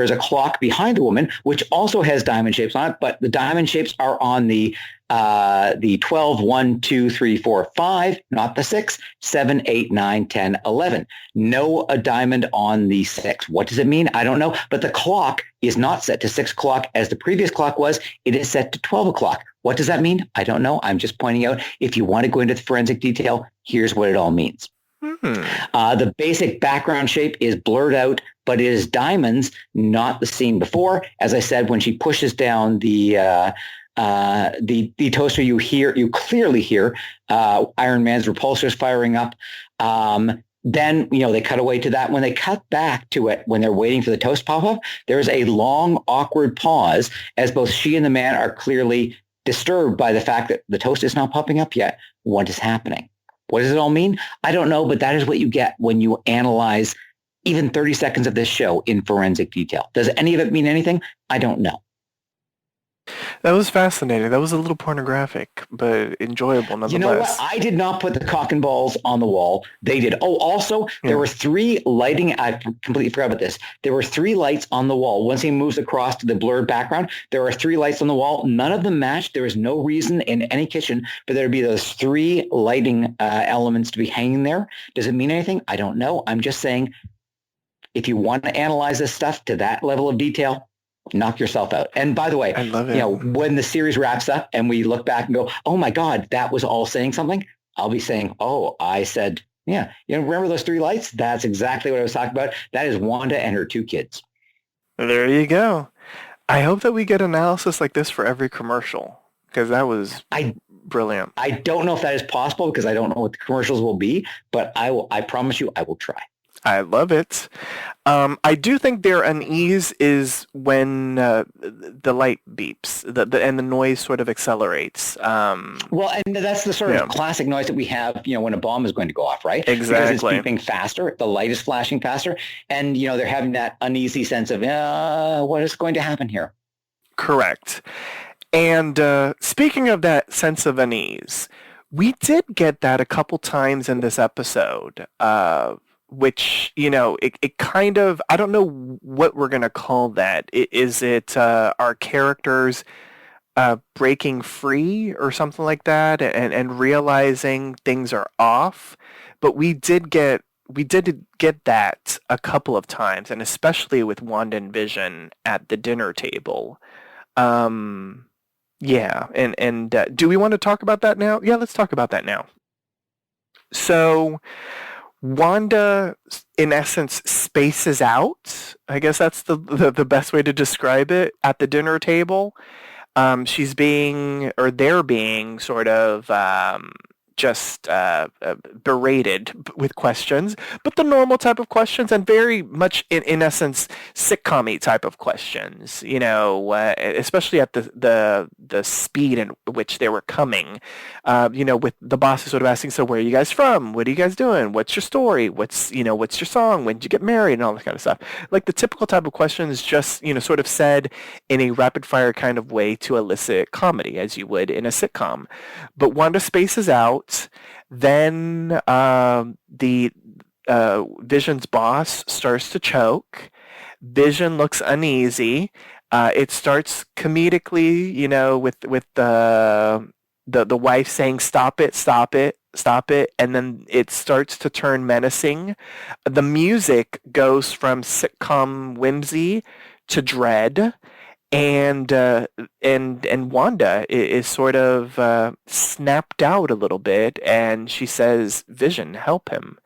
is a clock behind the woman, which also has diamond shapes on it, but the diamond shapes are on the 12, 1, 2, 3, 4, 5, not the 6, 7, 8, 9, 10, 11. No a diamond on the 6. What does it mean? I don't know. But the clock is not set to 6 o'clock as the previous clock was. It is set to 12 o'clock. What does that mean? I don't know. I'm just pointing out, if you want to go into the forensic detail, here's what it all means. The basic background shape is blurred out, but it is diamonds, not the scene before. As I said, when she pushes down the toaster, you clearly hear Iron Man's repulsors firing up. Then, they cut away to that. When they cut back to it, when they're waiting for the toast to pop up, there's a long, awkward pause as both she and the man are clearly disturbed by the fact that the toast is not popping up yet. What is happening? What does it all mean? I don't know, but that is what you get when you analyze even 30 seconds of this show in forensic detail. Does any of it mean anything? I don't know. That was fascinating. That was a little pornographic, but enjoyable nonetheless. You know what? I did not put the cock and balls on the wall. They did. Oh, also, there were 3 lighting. I completely forgot about this. There were 3 lights on the wall. Once he moves across to the blurred background, there are 3 lights on the wall. None of them matched. There is no reason in any kitchen for there to be those 3 lighting elements to be hanging there. Does it mean anything? I don't know. I'm just saying, if you want to analyze this stuff to that level of detail, knock yourself out. And by the way, I love it. When the series wraps up and we look back and go, oh my God, that was all saying something, I'll be saying, oh, I said, yeah, remember those 3 lights? That's exactly what I was talking about. That is Wanda and her 2 kids. There you go. I hope that we get analysis like this for every commercial, because that was brilliant. I don't know if that is possible because I don't know what the commercials will be, but I promise you I will try. I love it. I do think their unease is when the light beeps, and the noise sort of accelerates. Well, and that's the sort of classic noise that we have, when a bomb is going to go off, right? Exactly. Because it's beeping faster, the light is flashing faster, and they're having that uneasy sense of what is going to happen here. Correct. And speaking of that sense of unease, we did get that a couple times in this episode. Which, it kind of, I don't know what we're going to call that. Is it our characters breaking free or something like that and realizing things are off? But we did get that a couple of times, and especially with Wanda and Vision at the dinner table. Yeah, and do we want to talk about that now? Yeah, let's talk about that now. So Wanda, in essence, spaces out. I guess that's the best way to describe it at the dinner table. She's being, or they're being, sort of just berated with questions, but the normal type of questions, and very much in essence sitcom-y type of questions. Especially at the speed in which they were coming. With the bosses sort of asking, so where are you guys from? What are you guys doing? What's your story? What's your song? When did you get married? And all that kind of stuff. Like the typical type of questions, just sort of said in a rapid fire kind of way to elicit comedy, as you would in a sitcom. But Wanda spaces out. Then the Vision's boss starts to choke. Vision looks uneasy. It starts comedically, with the wife saying, "Stop it, stop it, stop it," and then it starts to turn menacing. The music goes from sitcom whimsy to dread. and Wanda is sort of snapped out a little bit, and she says, "Vision, help him."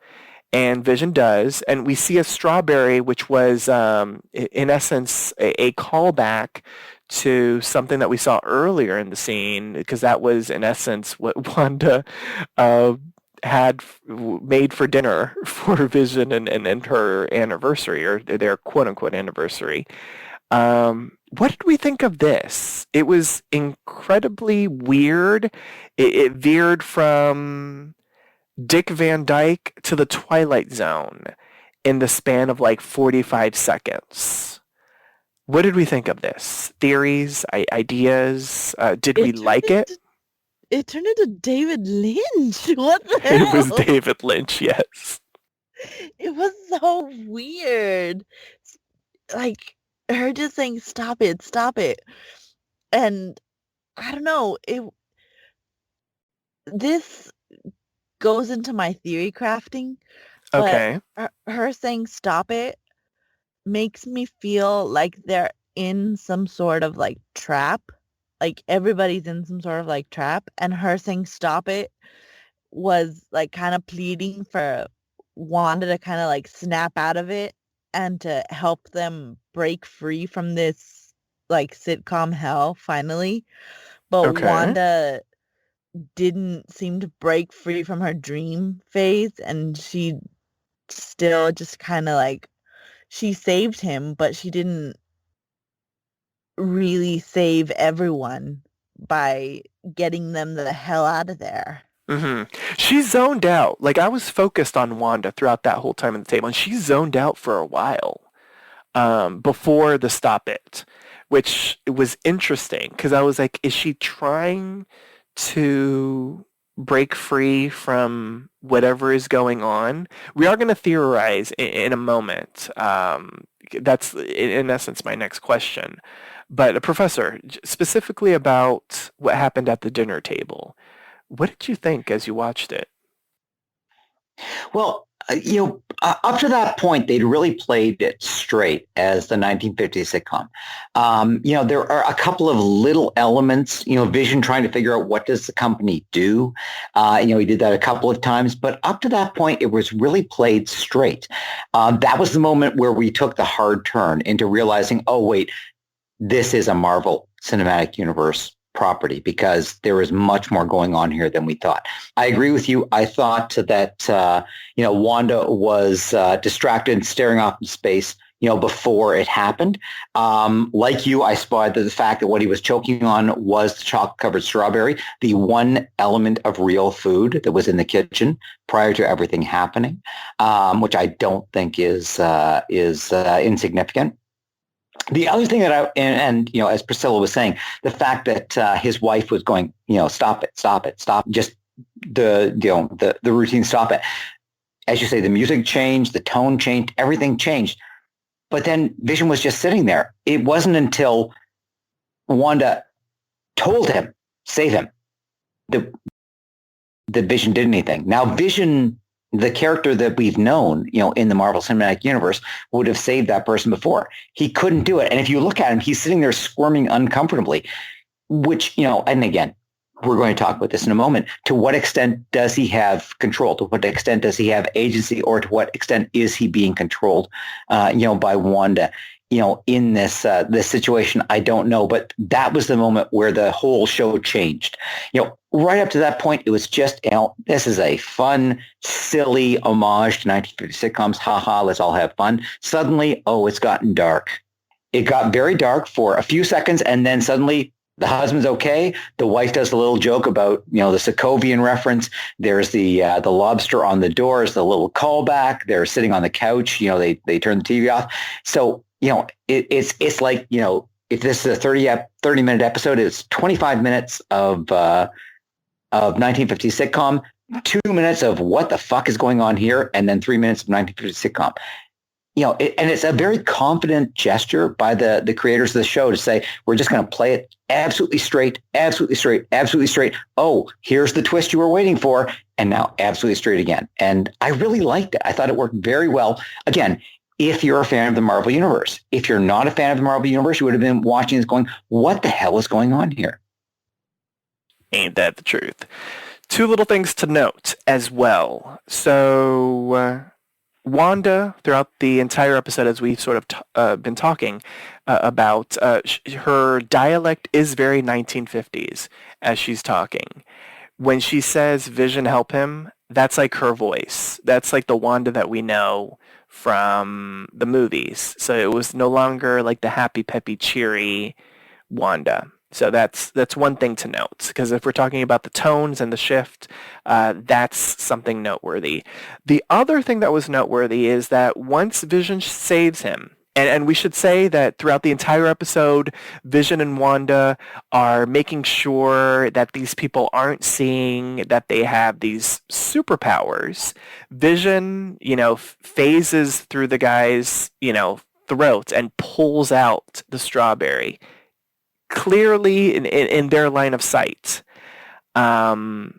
And Vision does, and we see a strawberry, which was in essence a callback to something that we saw earlier in the scene, because that was in essence what Wanda uh, made for dinner for Vision and her anniversary, or their quote unquote anniversary. What did we think of this? It was incredibly weird. It veered from Dick Van Dyke to the Twilight Zone in the span of like 45 seconds. What did we think of this? Theories, ideas? Did we like it? It turned into David Lynch. What the hell? It was David Lynch, yes. It was so weird. Like her just saying, "Stop it, stop it," and I don't know. This goes into my theory crafting, but Okay. her saying "stop it" makes me feel like they're in some sort of like trap. Like everybody's in some sort of like trap, and her saying "stop it" was like kind of pleading for Wanda to kind of like snap out of it and to help them break free from this like sitcom hell finally. But Okay. Wanda didn't seem to break free from her dream phase, and she still just kind of like, she saved him, but she didn't really save everyone by getting them the hell out of there. She zoned out. Like, I was focused on Wanda throughout that whole time at the table, and she zoned out for a while before the stop it, which was interesting because I was like, is she trying to break free from whatever is going on? We are going to theorize in a moment. That's, in essence, my next question. But, Professor, specifically about what happened at the dinner table, what did you think as you watched it? Well, up to that point, they'd really played it straight as the 1950s sitcom. There are a couple of little elements, Vision trying to figure out what does the company do. He did that a couple of times, but up to that point, it was really played straight. That was the moment where we took the hard turn into realizing, oh, wait, this is a Marvel Cinematic Universe property, because there is much more going on here than we thought. I agree with you. I thought that, Wanda was distracted and staring off in space, before it happened. Like you, I spotted the fact that what he was choking on was the chocolate-covered strawberry, the one element of real food that was in the kitchen prior to everything happening, which I don't think is insignificant. The other thing that as Priscilla was saying, the fact that his wife was going, stop it, just the routine, stop it. As you say, the music changed, the tone changed, everything changed. But then Vision was just sitting there. It wasn't until Wanda told him, save him, that Vision did anything. Now, Vision, the character that we've known, in the Marvel Cinematic Universe, would have saved that person before. He couldn't do it. And if you look at him, he's sitting there squirming uncomfortably, which, and again, we're going to talk about this in a moment. To what extent does he have control? To what extent does he have agency? Or to what extent is he being controlled, by Wanda? In this situation, I don't know, but that was the moment where the whole show changed. Right up to that point, it was just, this is a fun, silly homage to 1950 sitcoms. Ha ha, let's all have fun. Suddenly, it's gotten dark. It got very dark for a few seconds, and then suddenly the husband's okay. The wife does a little joke about, the Sokovian reference. There's the lobster on the door is the little callback. They're sitting on the couch. They turn the TV off. So, it's like, if this is a 30-minute episode, it's 25 minutes of 1950 sitcom, 2 minutes of what the fuck is going on here, and then 3 minutes of 1950 sitcom. And it's a very confident gesture by the creators of the show to say, we're just going to play it absolutely straight, absolutely straight, absolutely straight. Oh, here's the twist you were waiting for. And now absolutely straight again. And I really liked it. I thought it worked very well. Again, if you're a fan of the Marvel Universe. If you're not a fan of the Marvel Universe, you would have been watching this going, what the hell is going on here? Ain't that the truth? Two little things to note as well. So Wanda, throughout the entire episode, as we've sort of been talking about, her dialect is very 1950s as she's talking. When she says Vision help him, that's like her voice. That's like the Wanda that we know from the movies. So it was no longer like the happy, peppy, cheery Wanda. So that's one thing to note, because if we're talking about the tones and the shift, that's something noteworthy. The other thing that was noteworthy is that once Vision saves him, and we should say that throughout the entire episode, Vision and Wanda are making sure that these people aren't seeing that they have these superpowers. Vision, phases through the guy's, throat and pulls out the strawberry, clearly in their line of sight. Both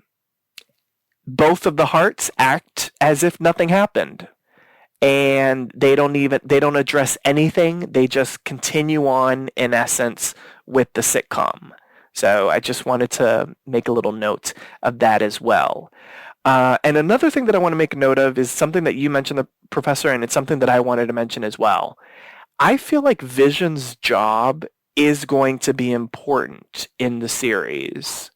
of the hearts act as if nothing happened. And they don't address anything. They just continue on, in essence, with the sitcom. So I just wanted to make a little note of that as well. And another thing that I want to make a note of is something that you mentioned, Professor, and it's something that I wanted to mention as well. I feel like Vision's job is going to be important in the series.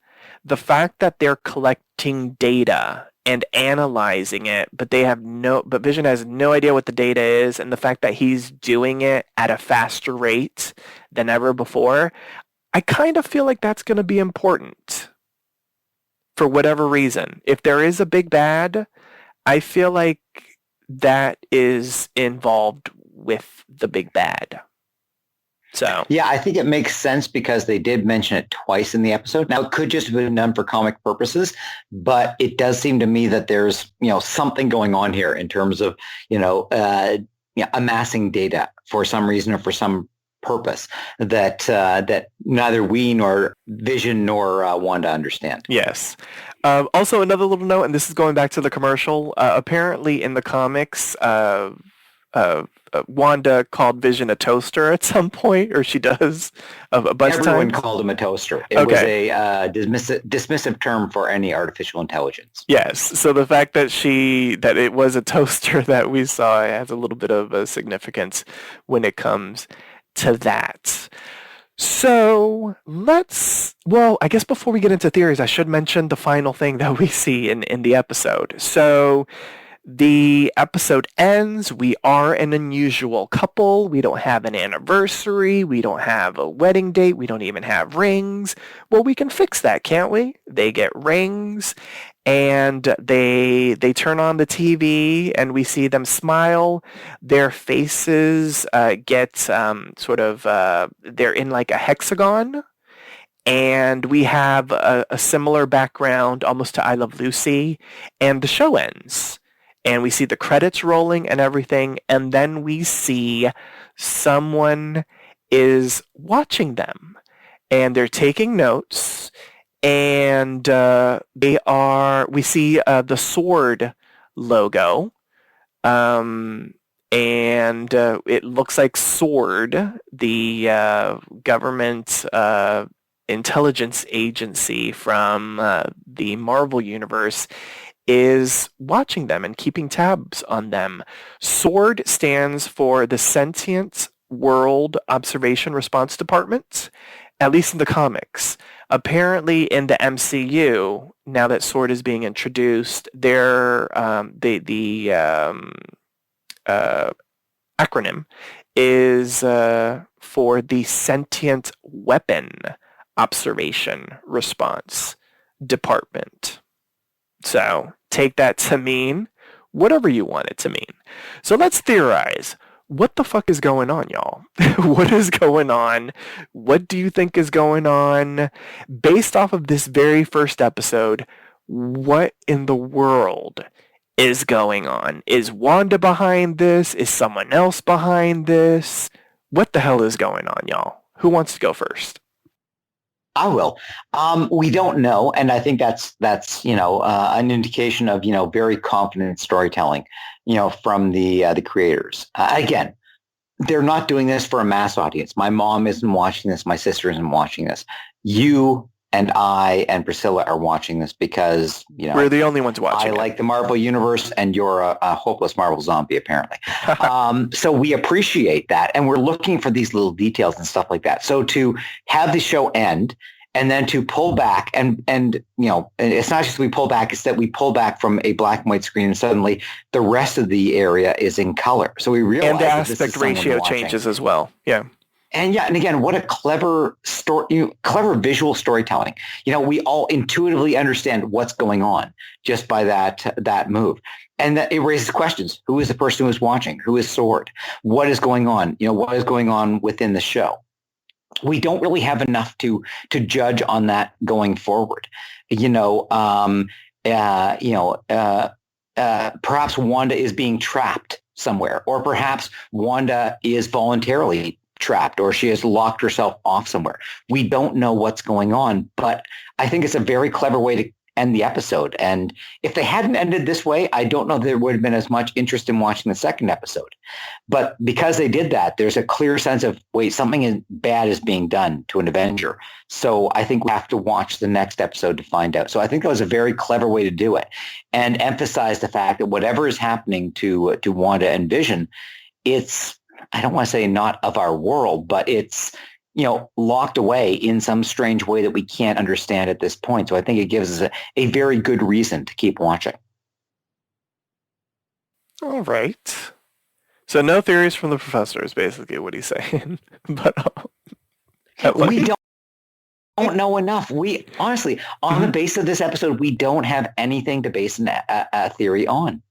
The fact that they're collecting data and analyzing it, but Vision has no idea what the data is, and the fact that he's doing it at a faster rate than ever before, I kind of feel like that's going to be important for whatever reason. If there is a big bad, I feel like that is involved with the big bad. So yeah, I think it makes sense because they did mention it twice in the episode. Now, it could just have been done for comic purposes, but it does seem to me that there's something going on here in terms of amassing data for some reason or for some purpose that neither we nor Vision nor Wanda understand. Yes. Also, another little note, and this is going back to the commercial. Apparently, in the comics, Wanda called Vision a toaster at some point, or she does a bunch of times. Everyone called him a toaster. It was a dismissive term for any artificial intelligence. Yes. So the fact that it was a toaster that we saw has a little bit of a significance when it comes to that. So I guess before we get into theories, I should mention the final thing that we see in the episode. So the episode ends. We are an unusual couple. We don't have an anniversary. We don't have a wedding date. We don't even have rings. Well, we can fix that, can't we? They get rings, and they turn on the TV, and we see them smile. Their faces get they're in like a hexagon. And we have a similar background almost to I Love Lucy, and the show ends. And we see the credits rolling and everything, and then we see someone is watching them, and they're taking notes, and we see the sword logo, and it looks like SWORD, the government intelligence agency from the Marvel Universe, is watching them and keeping tabs on them. SWORD stands for the Sentient World Observation Response Department, at least in the comics. Apparently in the MCU, now that SWORD is being introduced, the acronym is for the Sentient Weapon Observation Response Department. So take that to mean whatever you want it to mean. So let's theorize. What the fuck is going on, y'all? What is going on? What do you think is going on? Based off of this very first episode, what in the world is going on? Is Wanda behind this? Is someone else behind this? What the hell is going on, y'all? Who wants to go first? I will. We don't know, and I think that's an indication of very confident storytelling, from the creators. Again, they're not doing this for a mass audience. My mom isn't watching this. My sister isn't watching this. You and I and Priscilla are watching this because we're the only ones watching. I like the Marvel universe, and you're a hopeless Marvel zombie, apparently. So we appreciate that, and we're looking for these little details and stuff like that. So to have the show end and then to pull back, and it's not just we pull back; it's that we pull back from a black and white screen, and suddenly the rest of the area is in color. So we realize and the that this aspect is ratio changes as well. Yeah. And again, what a clever story, clever visual storytelling. We all intuitively understand what's going on just by that move. And that it raises questions. Who is the person who is watching? Who is Sword? What is going on? What is going on within the show? We don't really have enough to judge on that going forward. Perhaps Wanda is being trapped somewhere, or perhaps Wanda is voluntarily trapped, or she has locked herself off somewhere. We don't know what's going on, but I think it's a very clever way to end the episode. And if they hadn't ended this way, I don't know if there would have been as much interest in watching the second episode. But because they did that, there's a clear sense of, wait, something bad is being done to an Avenger. So I think we have to watch the next episode to find out. So I think that was a very clever way to do it, and emphasize the fact that whatever is happening to Wanda and Vision, it's, I don't want to say not of our world, but it's, locked away in some strange way that we can't understand at this point. So I think it gives us a very good reason to keep watching. All right. So no theories from the professor is basically what he's saying. But we don't know enough. We honestly, on the basis of this episode, we don't have anything to base a theory on,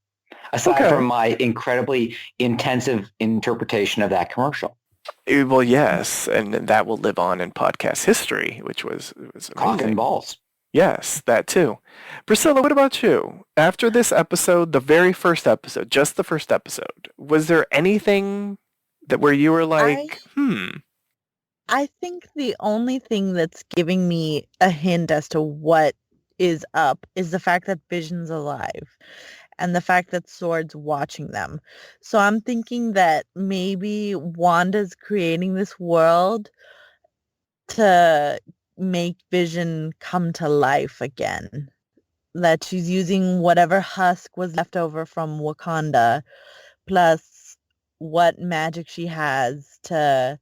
aside from my incredibly intensive interpretation of that commercial. Well, yes, and that will live on in podcast history, which was amazing. Cock and balls. Yes, that too. Priscilla, what about you? After this episode, the very first episode, just the first episode, was there anything where you were like, I think the only thing that's giving me a hint as to what is up is the fact that Vision's alive, and the fact that Sword's watching them. So I'm thinking that maybe Wanda's creating this world to make Vision come to life again. That she's using whatever husk was left over from Wakanda, plus what magic she has to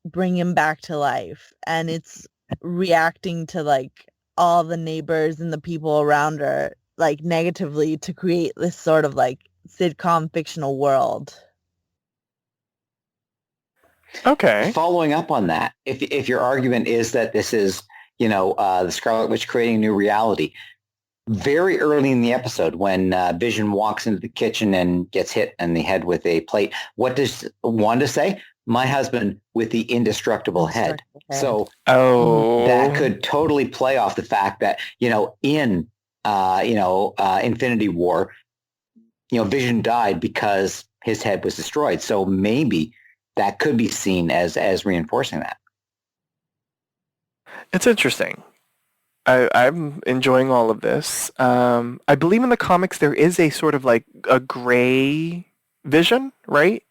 bring him back to life. And it's reacting to all the neighbors and the people around her negatively to create this sort of sitcom fictional world. Okay. Following up on that, if your argument is that this is, the Scarlet Witch creating a new reality, very early in the episode when Vision walks into the kitchen and gets hit in the head with a plate, what does Wanda say? My husband with the indestructible head. So that could totally play off the fact that, in Infinity War, Vision died because his head was destroyed. So maybe that could be seen as reinforcing that. It's interesting. I'm enjoying all of this. I believe in the comics there is a sort of a gray Vision, right?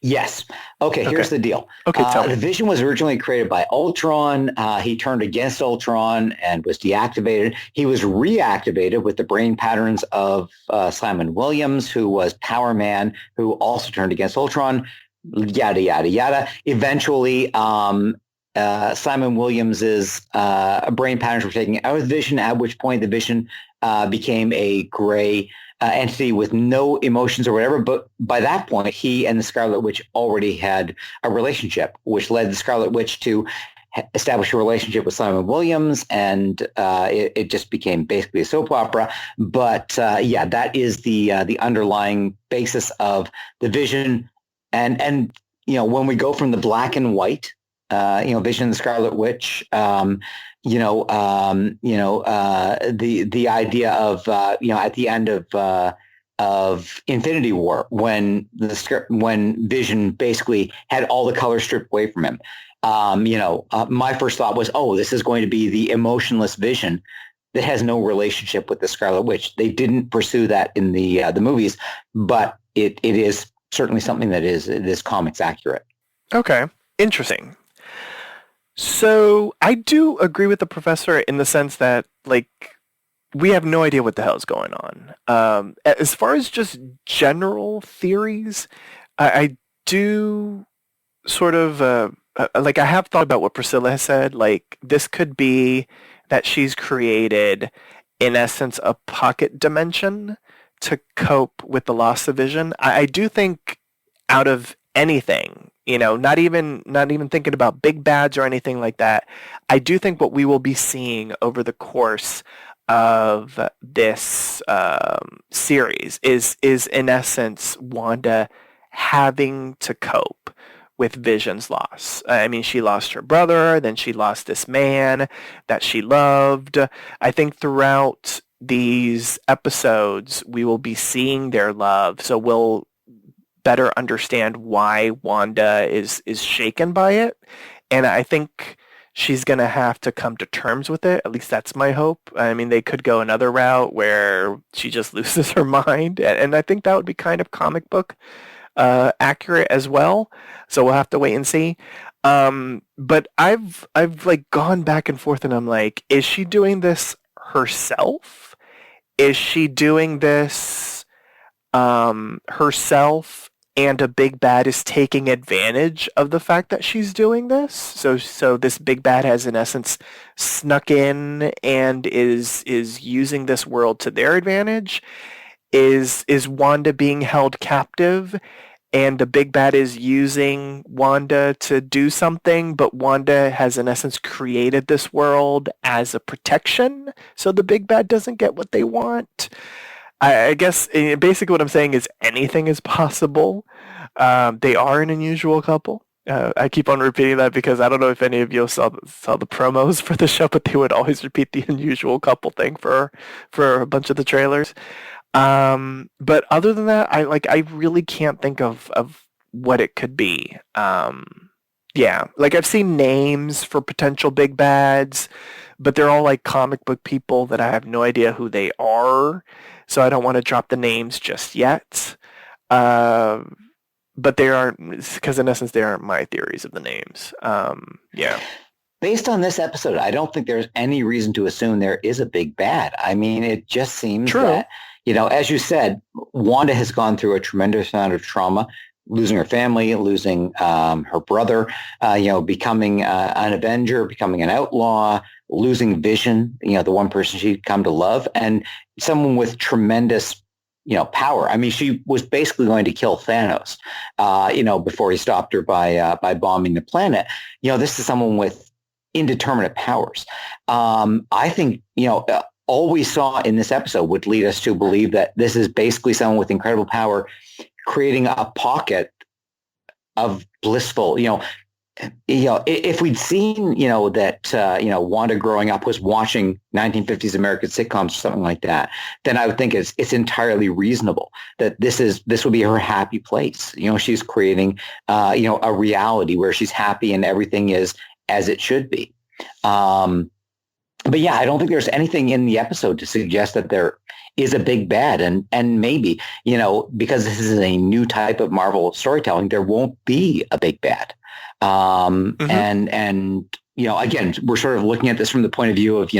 Yes. Okay, here's the deal. Okay, tell me. The Vision was originally created by Ultron. He turned against Ultron and was deactivated. He was reactivated with the brain patterns of Simon Williams, who was Power Man, who also turned against Ultron, yada, yada, yada. Eventually, Simon Williams's brain patterns were taken out of Vision, at which point the Vision became a gray entity with no emotions or whatever. But by that point, he and the Scarlet Witch already had a relationship, which led the Scarlet Witch to establish a relationship with Simon Williams, and it just became basically a soap opera. But that is the underlying basis of the Vision. And when we go from the black and white, Vision and the Scarlet Witch, the idea of, at the end of of Infinity War when when Vision basically had all the color stripped away from him. My first thought was, oh, this is going to be the emotionless Vision that has no relationship with the Scarlet Witch. They didn't pursue that in the movies, but it is certainly something that is comics accurate. Okay, interesting. So I do agree with the professor in the sense that, like, we have no idea what the hell is going on. As far as just general theories, I do sort of like, I have thought about what Priscilla has said. Like, this could be that she's created, in essence, a pocket dimension to cope with the loss of Vision. I do think, out of anything, not even thinking about big bads or anything like that, I do think what we will be seeing over the course of this series is in essence Wanda having to cope with Vision's loss. I mean, she lost her brother, then she lost this man that she loved. I think throughout these episodes we will be seeing their love, so we'll better understand why Wanda is shaken by it, and I think she's going to have to come to terms with it. At least that's my hope. I mean, they could go another route where she just loses her mind, and I think that would be kind of comic book accurate as well. So we'll have to wait and see. But I've like gone back and forth, and I'm like, is she doing this herself? Is she doing this herself, and a big bad is taking advantage of the fact that she's doing this? So this big bad has in essence snuck in and is using this world to their advantage? Is Wanda being held captive, and the big bad is using Wanda to do something, but Wanda has in essence created this world as a protection, so the big bad doesn't get what they want? I guess basically what I'm saying is anything is possible. They are an unusual couple. I keep on repeating that because I don't know if any of you saw the promos for the show, but they would always repeat the unusual couple thing for a bunch of the trailers. But other than that, I really can't think of what it could be. Yeah, like, I've seen names for potential big bads, but they're all like comic book people that I have no idea who they are, so I don't want to drop the names just yet. But they aren't, because in essence they aren't my theories of the names. Yeah. Based on this episode, I don't think there's any reason to assume there is a big bad. I mean, it just seems True. that, as you said, Wanda has gone through a tremendous amount of trauma, losing her family, losing her brother, becoming an Avenger, becoming an outlaw, losing Vision, the one person she'd come to love, and someone with tremendous, power. I mean, she was basically going to kill Thanos, before he stopped her by bombing the planet. This is someone with indeterminate powers. I think, all we saw in this episode would lead us to believe that this is basically someone with incredible power creating a pocket of blissful, if we'd seen, that, Wanda growing up was watching 1950s American sitcoms or something like that, then I would think it's entirely reasonable that this would be her happy place. She's creating, a reality where she's happy and everything is as it should be. But yeah, I don't think there's anything in the episode to suggest that there is a big bad. And maybe, because this is a new type of Marvel storytelling, there won't be a big bad. And again, we're sort of looking at this from the point of view of,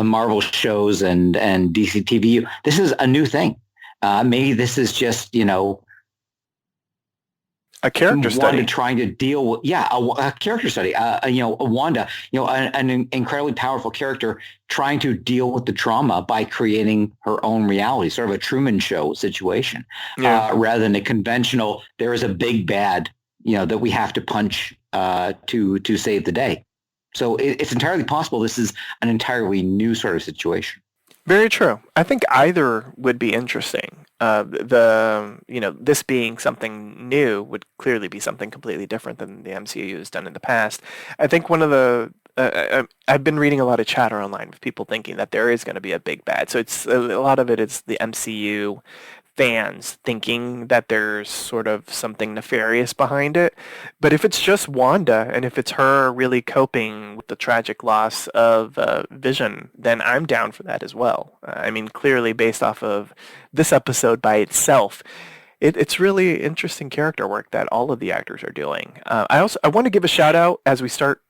Marvel shows and DC TV. This is a new thing. Maybe this is just, a character study. Wanda trying to deal with, a character study. Wanda, an incredibly powerful character trying to deal with the trauma by creating her own reality, sort of a Truman Show situation, rather than a conventional, there is a big bad, that we have to punch to save the day. So it's entirely possible this is an entirely new sort of situation. Very true. I think either would be interesting. This being something new would clearly be something completely different than the MCU has done in the past. I think one of the I've been reading a lot of chatter online with people thinking that there is going to be a big bad. So it's a lot of it is the MCU fans thinking that there's sort of something nefarious behind it. But if it's just Wanda and if it's her really coping with the tragic loss of Vision, then I'm down for that as well. I mean, clearly based off of this episode by itself, it's really interesting character work that all of the actors are doing. I want to give a shout out as we start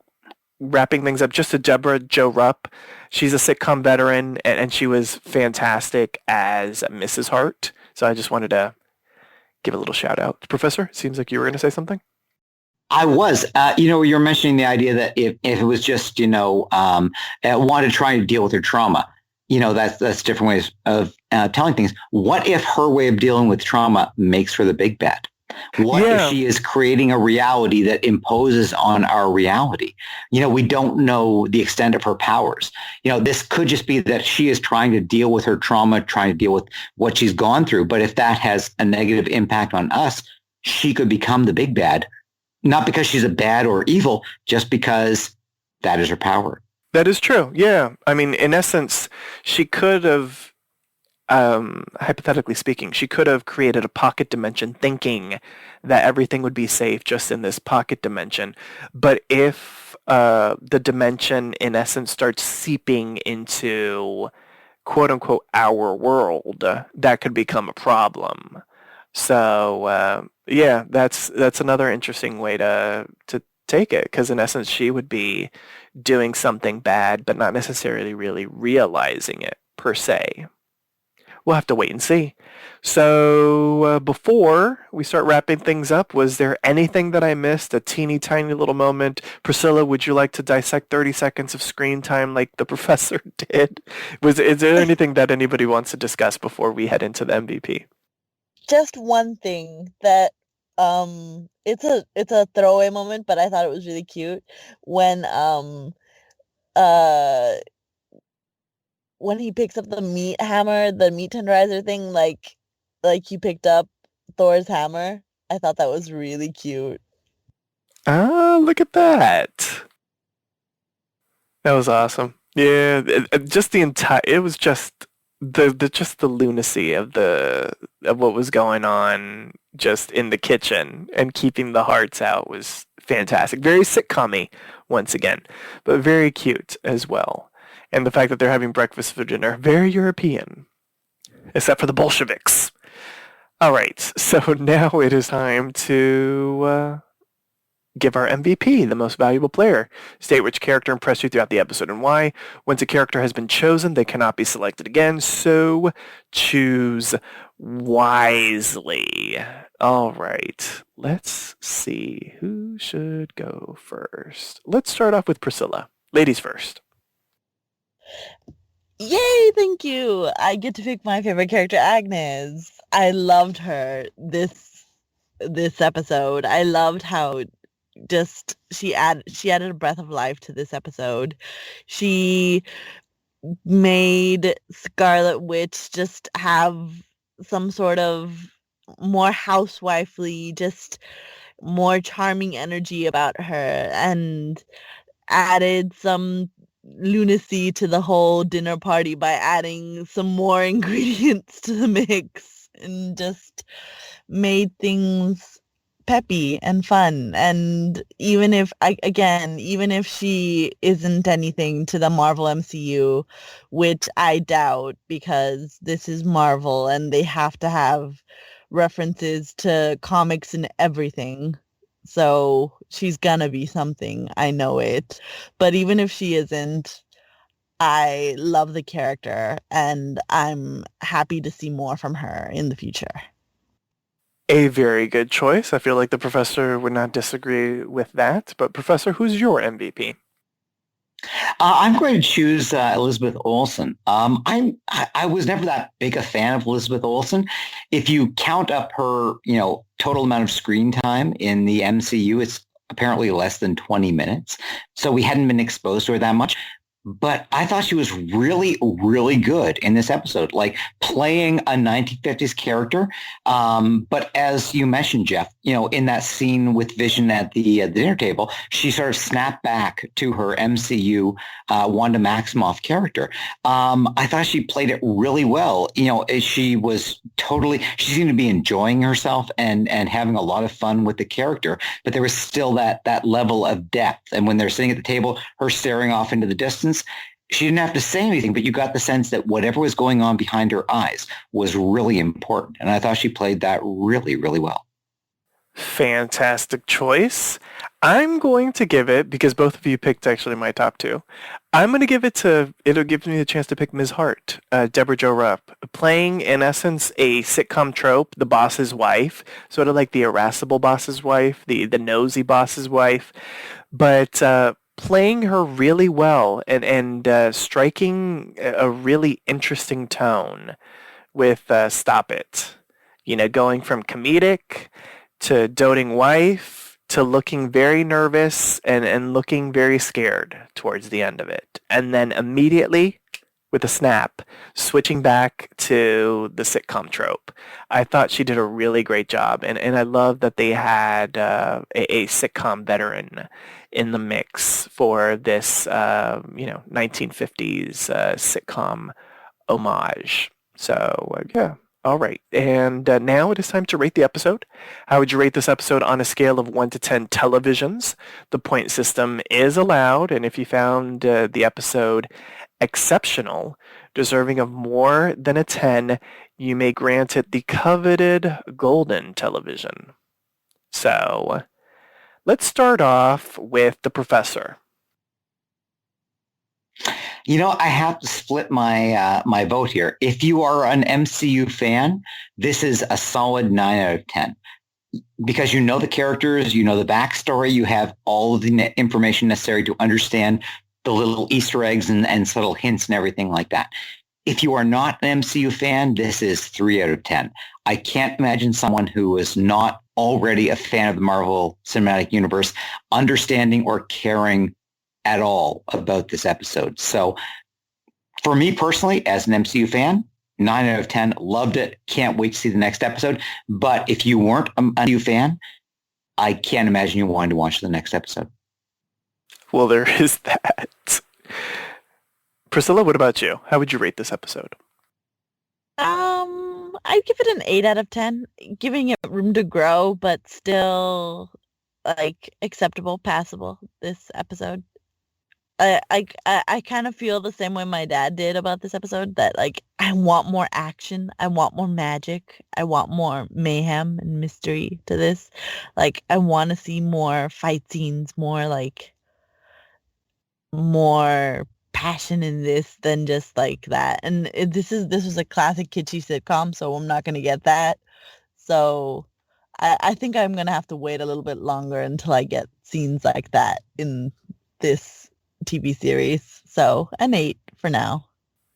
wrapping things up just to Deborah Jo Rupp. She's a sitcom veteran and she was fantastic as Mrs. Hart. So I just wanted to give a little shout out. Professor, seems like you were going to say something. I was, you're mentioning the idea that if it was just, Wanda trying to deal with her trauma, that's different ways of telling things. What if her way of dealing with trauma makes her the big bad? What if she is creating a reality that imposes on our reality? We don't know the extent of her powers. This could just be that she is trying to deal with her trauma, trying to deal with what she's gone through. But if that has a negative impact on us, she could become the big bad, not because she's a bad or evil, just because that is her power. That is true. Yeah. I mean, in essence, she could have, hypothetically speaking, she could have created a pocket dimension thinking that everything would be safe just in this pocket dimension. But if the dimension, in essence, starts seeping into quote unquote our world, that could become a problem. So, that's another interesting way to take it, because in essence, she would be doing something bad, but not necessarily really realizing it per se. We'll have to wait and see. So before we start wrapping things up, was there anything that I missed? A teeny tiny little moment? Priscilla, would you like to dissect 30 seconds of screen time like the professor did? Is there anything that anybody wants to discuss before we head into the MVP? Just one thing that it's a throwaway moment, but I thought it was really cute when he picks up the meat hammer, the meat tenderizer thing, like he picked up Thor's hammer. I thought that was really cute. Ah, look at that. That was awesome. Yeah, just the entire, it was just the lunacy of what was going on just in the kitchen and keeping the hearts out was fantastic. Very sitcom-y once again, but very cute as well. And the fact that they're having breakfast for dinner, very European, except for the Bolsheviks. All right, so now it is time to give our MVP, the most valuable player. State which character impressed you throughout the episode and why. Once a character has been chosen, they cannot be selected again, so choose wisely. All right, let's see who should go first. Let's start off with Priscilla. Ladies first. Yay, thank you. I get to pick my favorite character, Agnes. I loved her this episode. I loved how just she added a breath of life to this episode. She made Scarlet Witch just have some sort of more housewifely, just more charming energy about her, and added some lunacy to the whole dinner party by adding some more ingredients to the mix, and just made things peppy and fun. And even if she isn't anything to the Marvel MCU, which I doubt, because this is Marvel and they have to have references to comics and everything, so she's gonna be something, I know it. But even if she isn't, I love the character and I'm happy to see more from her in the future. A very good choice. I feel like the professor would not disagree with that. But Professor, who's your MVP? I'm going to choose Elizabeth Olsen. I was never that big a fan of Elizabeth Olsen. If you count up her, total amount of screen time in the MCU, it's apparently less than 20 minutes. So we hadn't been exposed to her that much. but I thought she was really, really good in this episode, like playing a 1950s character. But as you mentioned, Jeff, in that scene with Vision at the dinner table, she sort of snapped back to her MCU Wanda Maximoff character. I thought she played it really well. She seemed to be enjoying herself and having a lot of fun with the character, but there was still that level of depth. And when they're sitting at the table, her staring off into the distance, she didn't have to say anything, but you got the sense that whatever was going on behind her eyes was really important. And I thought she played that really, really well. Fantastic choice. I'm going to give it, because both of you picked actually my top two, I'm going to give it to, it'll give me the chance to pick Ms. Hart, Deborah Jo Rupp, playing in essence a sitcom trope, the boss's wife, sort of like the irascible boss's wife, the nosy boss's wife, but playing her really well and striking a really interesting tone with Stop It. Going from comedic to doting wife to looking very nervous and looking very scared towards the end of it. And then immediately, with a snap, switching back to the sitcom trope. I thought she did a really great job. And I love that they had a sitcom veteran in the mix for this, 1950s sitcom homage. So, yeah. All right, and now it is time to rate the episode. How would you rate this episode on a scale of 1 to 10 televisions? The point system is allowed, and if you found the episode exceptional, deserving of more than a 10, you may grant it the coveted golden television. So, let's start off with the professor. I have to split my my vote here. If you are an MCU fan, this is a solid 9 out of 10. Because you know the characters, you know the backstory, you have all of the information necessary to understand the little Easter eggs and subtle hints and everything like that. If you are not an MCU fan, this is 3 out of 10. I can't imagine someone who is not already a fan of the Marvel Cinematic Universe understanding or caring at all about this episode. So for me personally, as an MCU fan, 9 out of 10, loved it. Can't wait to see the next episode. But if you weren't a MCU fan, I can't imagine you wanting to watch the next episode. Well, there is that. Priscilla, what about you? How would you rate this episode? I'd give it an 8 out of 10, giving it room to grow, but still acceptable, passable this episode. I kind of feel the same way my dad did about this episode, that I want more action, I want more magic, I want more mayhem and mystery to this. I want to see more fight scenes, more passion in this than just that. And this was a classic kitschy sitcom, so I'm not gonna get that. So I think I'm gonna have to wait a little bit longer until I get scenes like that in this TV series. So an 8 for now.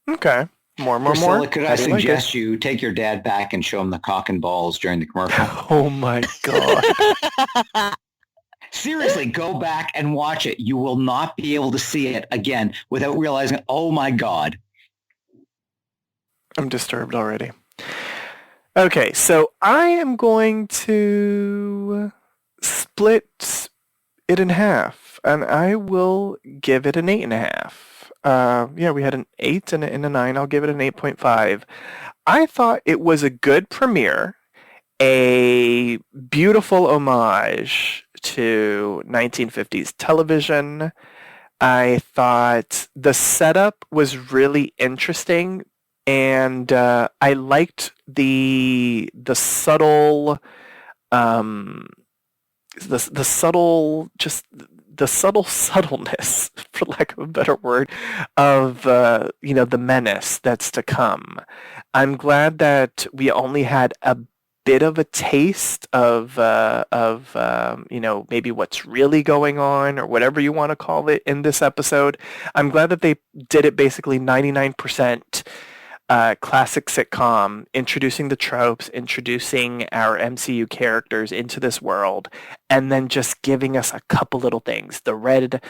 Okay. More. Priscilla, could I suggest you take your dad back and show him the cock and balls during the commercial? Oh my God. Seriously, go back and watch it. You will not be able to see it again without realizing, oh my God. I'm disturbed already. Okay, so I am going to split it in half, and I will give it an 8.5. We had an 8 and a 9. I'll give it an 8.5. I thought it was a good premiere, a beautiful homage to 1950s television. I thought the setup was really interesting, and I liked the subtle, the subtle subtleness, for lack of a better word, of the menace that's to come. I'm glad that we only had a bit of a taste of maybe what's really going on, or whatever you want to call it, in this episode. I'm glad that they did it basically 99% classic sitcom, introducing the tropes, introducing our MCU characters into this world, and then just giving us a couple little things. The red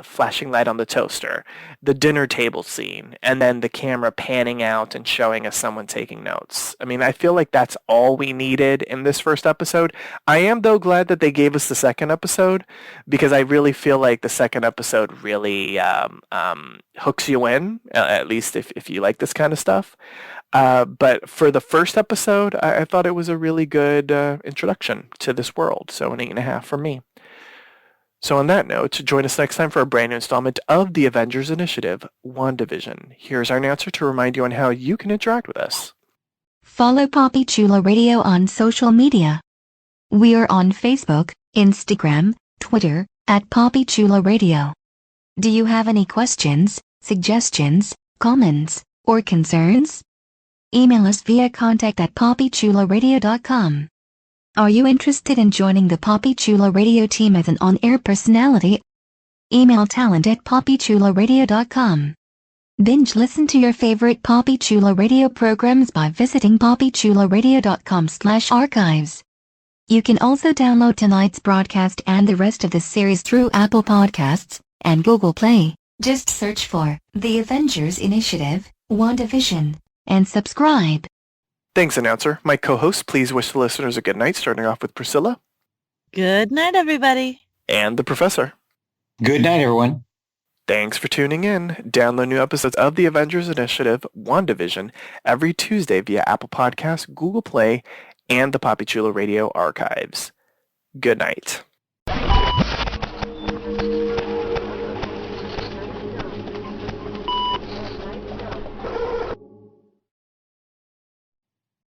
flashing light on the toaster, the dinner table scene, and then the camera panning out and showing us someone taking notes. I mean, I feel like that's all we needed in this first episode. I am, though, glad that they gave us the second episode, because I really feel like the second episode really hooks you in, at least if you like this kind of stuff. But for the first episode, I thought it was a really good introduction to this world. So an 8.5 for me. So on that note, join us next time for a brand new installment of the Avengers Initiative, WandaVision. Here's our announcer to remind you on how you can interact with us. Follow Poppy Chulo Radio on social media. We are on Facebook, Instagram, Twitter, at Poppy Chulo Radio. Do you have any questions, suggestions, comments, or concerns? Email us via contact@poppychuloradio.com. Are you interested in joining the Poppy Chulo Radio team as an on-air personality? Email talent@poppychuloradio.com. Binge listen to your favorite Poppy Chulo Radio programs by visiting poppychuloradio.com/archives. You can also download tonight's broadcast and the rest of the series through Apple Podcasts and Google Play. Just search for The Avengers Initiative, WandaVision, and subscribe. Thanks, announcer. My co-hosts, please wish the listeners a good night, starting off with Priscilla. Good night, everybody. And the professor. Good night, everyone. Thanks for tuning in. Download new episodes of the Avengers Initiative, WandaVision, every Tuesday via Apple Podcasts, Google Play, and the Poppy Chulo Radio archives. Good night.